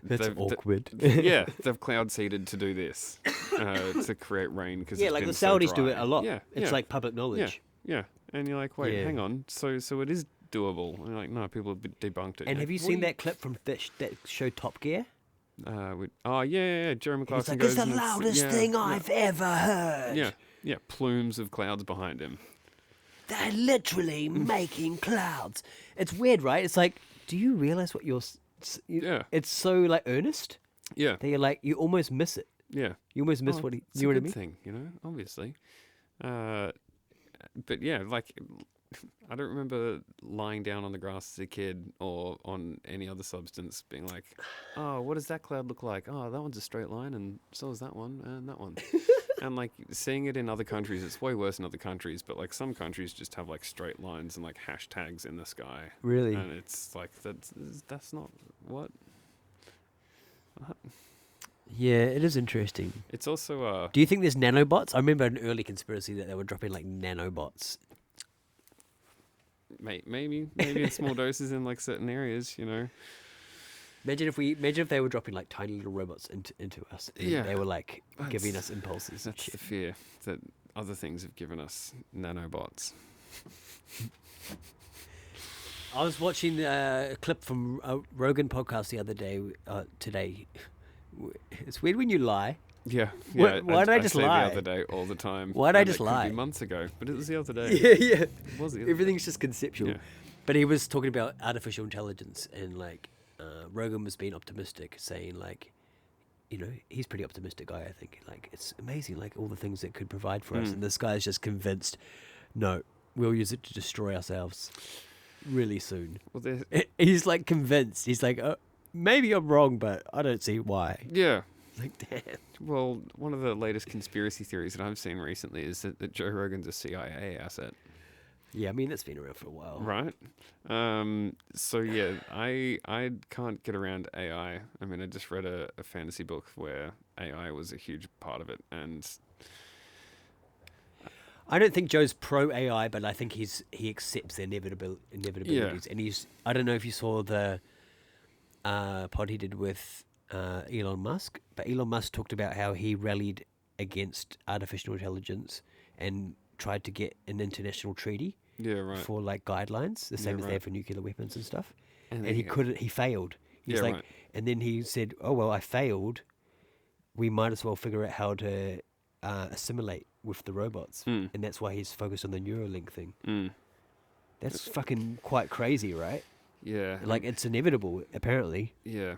that's awkward. They've cloud seeded to do this to create rain because like the Saudis do it a lot. Yeah, it's like public knowledge. Yeah, and you're like, wait, hang on, so it is doable. And you're like, no, people have debunked it. And have you seen that clip from that show Top Gear? Jeremy Clarkson It's like, goes, it's the loudest thing I've ever heard. Yeah, plumes of clouds behind him. They're literally making clouds. It's weird, right? It's like, do you realize what you're... It's so, like, earnest. Yeah. That you're like, you almost miss it. Yeah. You almost miss what he... You know what I mean? Thing, you know, obviously. But yeah, like, I don't remember lying down on the grass as a kid or on any other substance being like, oh, what does that cloud look like? Oh, that one's a straight line, and so is that one, and that one. And like seeing it in other countries, it's way worse in other countries, but like some countries just have like straight lines and like hashtags in the sky. Really? And it's like, that's not what? Yeah, it is interesting. It's also... Do you think there's nanobots? I remember an early conspiracy that they were dropping like nanobots. Maybe in small doses in like certain areas, you know. Imagine if they were dropping like tiny little robots into us. And they were like giving us impulses. That's the fear that other things have given us, nanobots. I was watching a clip from a Rogan podcast the other day. Today, it's weird when you lie. Yeah. Why did I just say lie? the other day all the time. Why did I just it lie? Could be months ago, but it was the other day. Yeah. It was the other Everything's just conceptual. Yeah. But he was talking about artificial intelligence, and like Rogan was being optimistic, saying like, you know, he's a pretty optimistic guy. I think like it's amazing, like all the things it could provide for us. And this guy's just convinced, no, we'll use it to destroy ourselves really soon. Well, he's like convinced. He's like, maybe I'm wrong, but I don't see why. Yeah. Like, damn. Well, one of the latest conspiracy theories that I've seen recently is that Joe Rogan's a CIA asset. Yeah, I mean, it's been around for a while. Right. So, yeah, I can't get around AI. I mean, I just read a fantasy book where AI was a huge part of it. And I don't think Joe's pro AI, but I think he accepts the inevitabilities. Yeah. And I don't know if you saw the pod he did with Elon Musk, but Elon Musk talked about how he rallied against artificial intelligence and tried to get an international treaty for like guidelines, the same as they have for nuclear weapons and stuff. And he couldn't. He failed. He's like, and then he said, "Oh well, I failed. We might as well figure out how to assimilate with the robots." And that's why he's focused on the Neuralink thing. That's fucking quite crazy, right? Yeah. Like, it's inevitable, apparently. Yeah.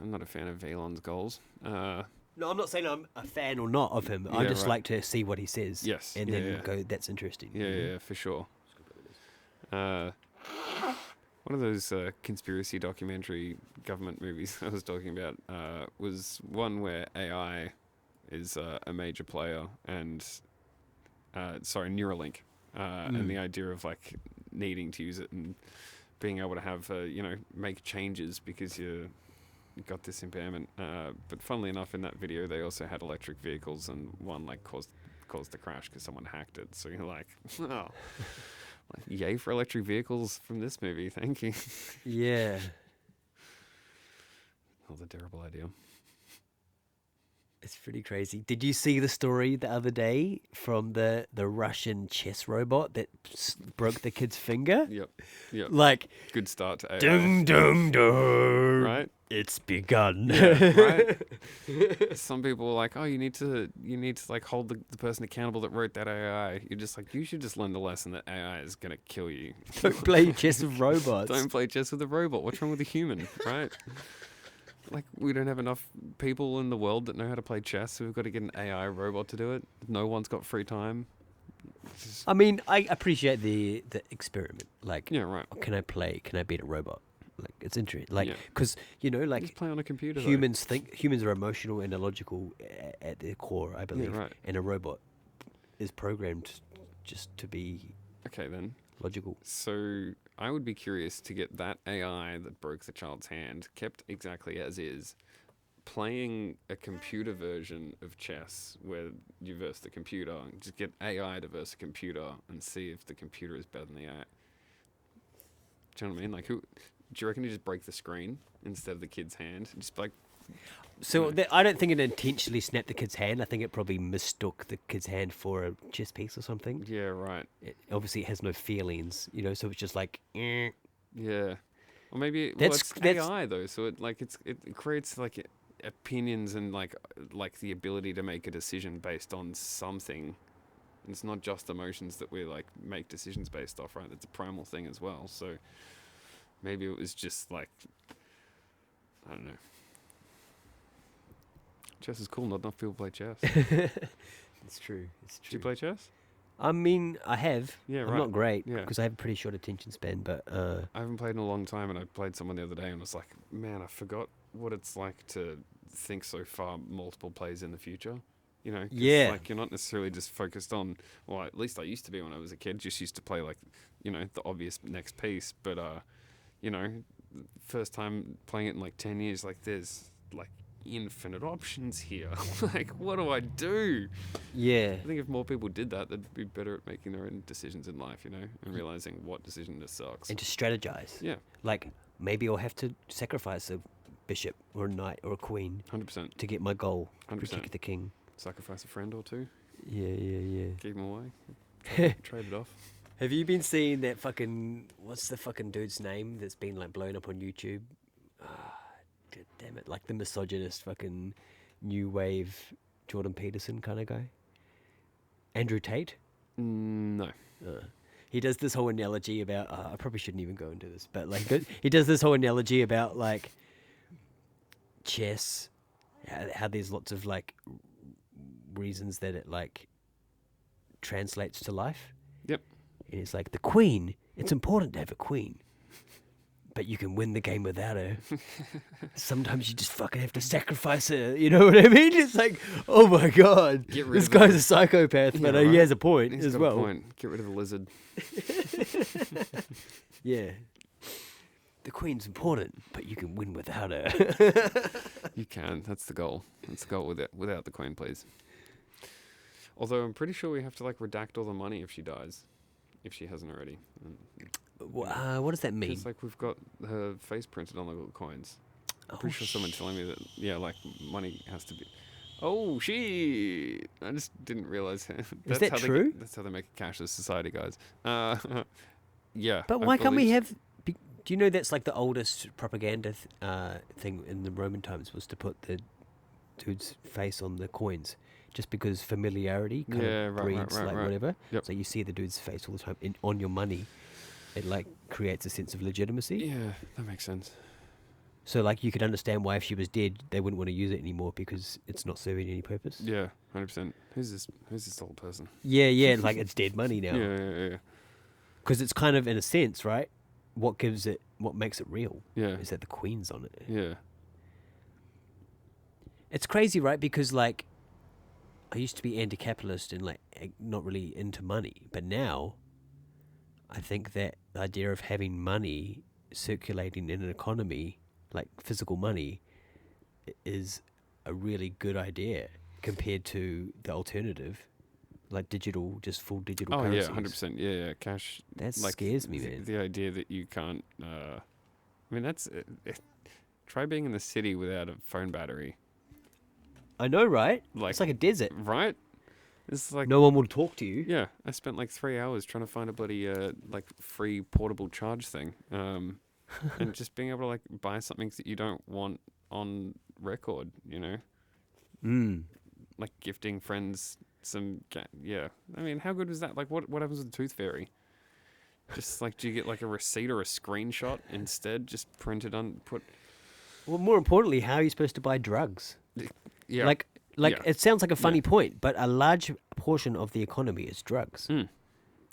I'm not a fan of Elon's goals. No, I'm not saying I'm a fan or not of him. I Yeah, just right. like to see what he says. Yes, And yeah, then yeah. go, that's interesting. Yeah, you know? yeah, for sure. One of those conspiracy documentary government movies I was talking about was one where AI is a major player, and Neuralink, and the idea of like needing to use it and being able to have make changes because you got this impairment. But funnily enough, in that video, they also had electric vehicles, and one like caused the crash because someone hacked it. So you're like, oh. Yay for electric vehicles from this movie, thank you. Yeah. Oh, the terrible idea. It's pretty crazy. Did you see the story the other day from the Russian chess robot that broke the kid's finger? Yep. Like, Good start to AI. dun dun dun. Right? It's begun. Yeah, right? Some people are like, oh, you need to like hold the person accountable that wrote that AI. You're just like, you should just learn the lesson that AI is going to kill you. Don't play chess with robots. Don't play chess with a robot. What's wrong with a human, right? Like, we don't have enough people in the world that know how to play chess, so we've got to get an AI robot to do it. No one's got free time. I mean, I appreciate the experiment. Like, Yeah, right. can I beat a robot? Like, it's interesting. Like, Yeah. because, Just like, play on a computer, though. humans are emotional and illogical at their core, I believe. right. And a robot is programmed just to be Okay, then. logical. So I would be curious to get that AI that broke the child's hand kept exactly as is, playing a computer version of chess where you verse the computer, and just get AI to verse a computer and see if the computer is better than the AI. Do you know what I mean? Like, do you reckon you just break the screen instead of the kid's hand? Just like. So I don't think it intentionally snapped the kid's hand. I think it probably mistook the kid's hand for a chess piece or something. Yeah, right. Obviously, it has no feelings, so it's just like, Yeah. Or maybe That's- it's that's- AI though, so it creates like opinions and like the ability to make a decision based on something. And it's not just emotions that we like make decisions based off, right? It's a primal thing as well. So maybe it was just like, I don't know. Chess is cool. Not enough people play chess. It's true. It's Do true. you play chess? I mean, I have. Yeah, I'm right. not great Yeah. because I have a pretty short attention span, but I haven't played in a long time, and I played someone the other day and was like, man, I forgot what it's like to think so far multiple plays in the future. 'Cause, Yeah. like, you're not necessarily just focused on, well, at least I used to be when I was a kid, just used to play like, the obvious next piece. But, first time playing it in like 10 years, like there's like infinite options here. Like, what do I do? yeah. I think if more people did that, they'd be better at making their own decisions in life, and realizing what decision just sucks. And to strategize. Yeah, Like, maybe I'll have to sacrifice a bishop or a knight or a queen 100%. to get my goal, 100%. protect the king. Sacrifice a friend or two, Yeah. keep them away, trade it off. Have you been seeing that fucking, what's the fucking dude's name that's been like blown up on YouTube? God damn it. Like the misogynist fucking new wave Jordan Peterson kind of guy. Andrew Tate? No. He does this whole analogy about, I probably shouldn't even go into this, but like he does this whole analogy about like chess, how there's lots of like reasons that it like translates to life. Yep. And it's like the queen, it's important to have a queen, but you can win the game without her. Sometimes you just fucking have to sacrifice her, you know what I mean? It's like, oh my god, Get rid this of guy's the- a psychopath, but Yeah, he right. has a point He's as got well. a point. Get rid of the lizard. Yeah. The queen's important, but you can win without her. You can. That's the goal. That's the goal without the queen, please. Although I'm pretty sure we have to like redact all the money if she dies, if she hasn't already. What does that mean? It's like we've got her face printed on the little coins. I'm pretty sure someone telling me that, yeah, like money has to be. Oh, shit! I just didn't realize. That's that how true? That's how they make a cashless society, guys. Yeah. But I why can't we believe- have? Do you know that's like the oldest propaganda thing in the Roman times was to put the dude's face on the coins, just because familiarity kind Yeah, of right, breeds right, like right. whatever. Yep. So you see the dude's face all the time on your money. It like creates a sense of legitimacy. Yeah, that makes sense. So like you could understand why if she was dead, they wouldn't want to use it anymore because it's not serving any purpose. Yeah, 100%. Who's this old person? Yeah, like it's dead money now. Yeah. Because it's kind of in a sense, right? What makes it real? Yeah. Is that the Queen's on it? Yeah. It's crazy, right? Because like, I used to be anti-capitalist and like not really into money, but now, I think that the idea of having money circulating in an economy, like physical money, is a really good idea compared to the alternative, like digital, just full digital. Oh currencies. yeah, 100%. Yeah, cash. That like, scares me, man. The idea that you can't. I mean, that's. Try being in the city without a phone battery. I know, right? Like, It's like a desert. Right? It's like. No one will talk to you. Yeah, I spent like 3 hours trying to find a bloody like free portable charge thing, and just being able to like buy something that you don't want on record, you know, like gifting friends some. Yeah, I mean, how good was that? Like, what happens with the Tooth Fairy? Just like, do you get like a receipt or a screenshot instead? Just printed on put. Well, more importantly, how are you supposed to buy drugs? Yeah, Like yeah. it sounds like a funny point, but a large portion of the economy is drugs.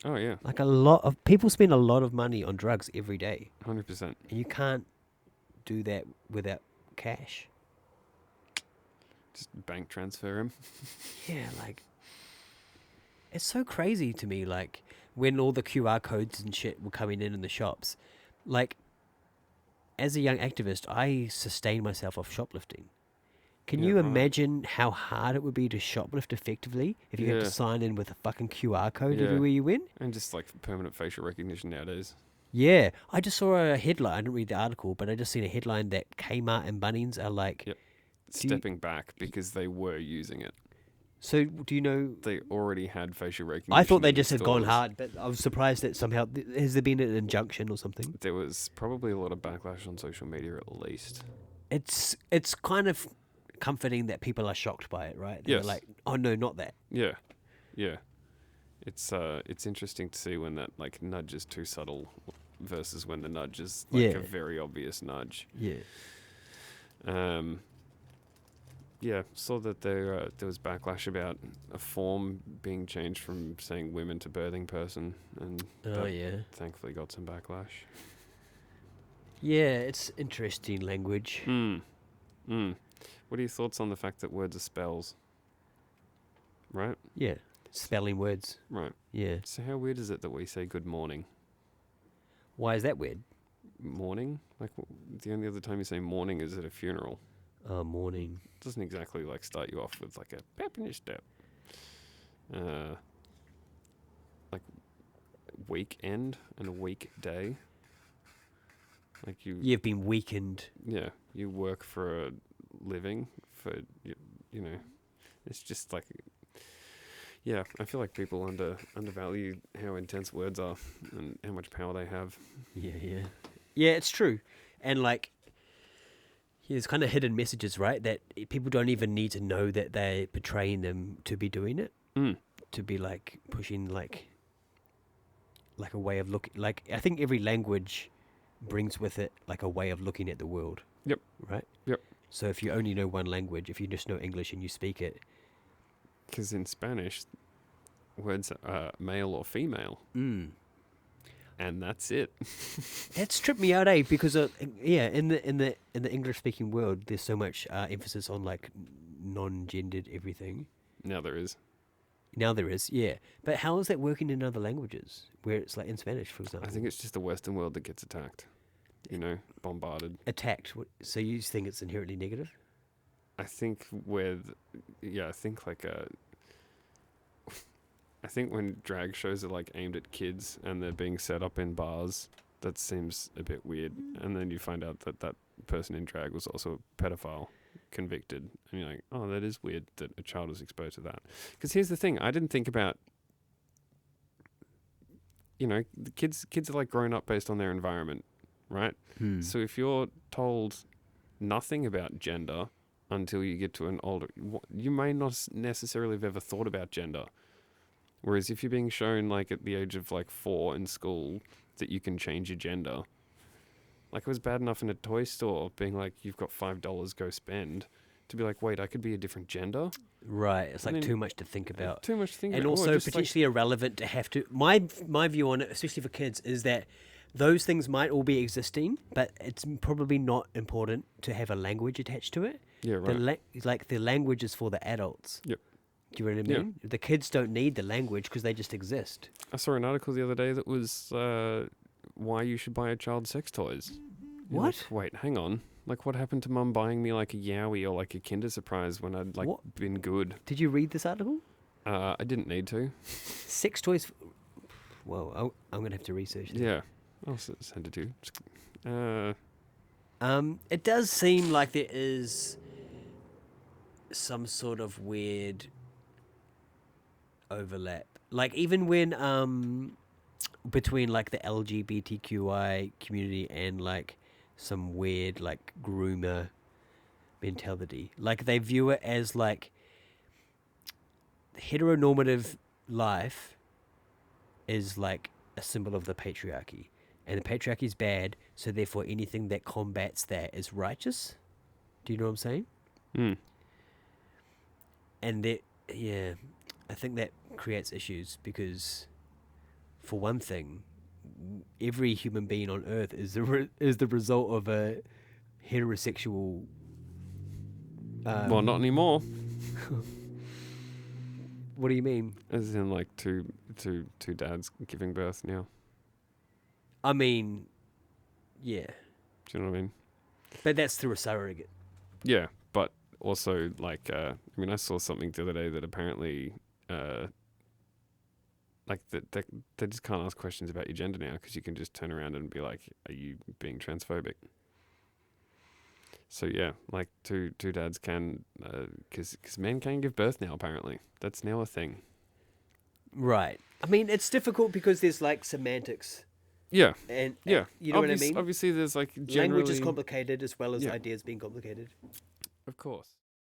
Oh yeah, Like a lot of people spend a lot of money on drugs every day, 100%. and you can't do that without cash. Just bank transfer him. Yeah, like it's so crazy to me. Like when all the QR codes and shit were coming in the shops, like as a young activist, I sustained myself off shoplifting. Can Yeah, you right. imagine how hard it would be to shoplift effectively if you had Yeah. to sign in with a fucking QR code Yeah. everywhere you went? And just like permanent facial recognition nowadays. Yeah, I just saw a headline. I didn't read the article, but I just seen a headline that Kmart and Bunnings are like. Yep. Do you- Stepping back because they were using it. So do you know? They already had facial recognition. I thought they in the just had gone stores. hard, but I was surprised that somehow has there been an injunction or something? There was probably a lot of backlash on social media, at least. It's kind of comforting that people are shocked by it, right? They're Yes. like, oh no, not that. Yeah, yeah. It's interesting to see when that like nudge is too subtle versus when the nudge is like Yeah. a very obvious nudge. Yeah. Yeah, saw that there was backlash about a form being changed from saying women to birthing person, and Oh that yeah. thankfully got some backlash. Yeah, it's interesting language. What are your thoughts on the fact that words are spells? Right? Yeah. Spelling words. Right. Yeah. So how weird is it that we say good morning? Why is that weird? Morning? Like, the only other time you say morning is at a funeral. Morning. Doesn't exactly, like, start you off with, like, a pep in your step. Like, weekend and a weekday. Like, You've been weakened. Yeah, you work for a living, for, you know, it's just like, yeah, I feel like people undervalue how intense words are and how much power they have. Yeah. Yeah, it's true. And like, there's kind of hidden messages, right? That people don't even need to know that they're portraying them to be doing it. To be like pushing like a way of looking. Like, I think every language brings with it like a way of looking at the world. Yep. Right? Yep. So if you only know one language, if you just know English and you speak it. Because in Spanish, words are male or female. And that's it. That's tripped me out, Because in the English speaking world, there's so much emphasis on like non-gendered everything. Now there is. Now there is, yeah. But how is that working in other languages where it's like in Spanish, for example? I think it's just the Western world that gets attacked. You know, bombarded. Attacked. So you think it's inherently negative? I think I think when drag shows are like aimed at kids and they're being set up in bars, that seems a bit weird. And then you find out that that person in drag was also a pedophile, convicted, and you're like, oh, that is weird that a child was exposed to that. Because here's the thing, I didn't think about, you know, the kids are like grown up based on their environment, right? So if you're told nothing about gender until you get to an older, you may not necessarily have ever thought about gender. Whereas if you're being shown like at the age of like 4 in school that you can change your gender. Like, it was bad enough in a toy store being like, you've got $5, go spend, to be like, wait, I could be a different gender? Right. It's like And then- too much to think about. Too much to think And about. Or also just, like, potentially irrelevant to have to. My view on it, especially for kids, is that those things might all be existing, but it's probably not important to have a language attached to it. yeah, right. Like the language is for the adults. Yep. Do you know what I Yeah. mean? The kids don't need the language because they just exist. I saw an article the other day that was why you should buy a child sex toys. You're like, What? wait, hang on. Like, what happened to Mum buying me like a Yowie or like a Kinder Surprise when I'd like What? been good? Did you read this article? I didn't need to. Sex toys. Whoa, I'm gonna have to research this. Yeah, I'll send it to you. It does seem like there is some sort of weird overlap. Like even when between like the LGBTQI community and like some weird like groomer mentality. Like they view it as like heteronormative life is like a symbol of the patriarchy. And the patriarchy is bad, so therefore anything that combats that is righteous. Do you know what I'm saying? Hmm. And that, yeah, I think that creates issues because, for one thing, every human being on Earth is the result of a heterosexual. Well, not anymore. What do you mean? As in, like two dads giving birth now. I mean, yeah, Do you know what I mean? but that's through a surrogate. Yeah, but also like I mean, I saw something the other day that apparently like they just can't ask questions about your gender now because you can just turn around and be like, "Are you being transphobic?" So yeah, like two dads can because men can give birth now. Apparently, that's now a thing. Right. I mean, it's difficult because there's like semantics. Yeah, And yeah. you know what I mean? Obviously, there's like Language is generally- complicated as well as Yeah. ideas being complicated. Of course.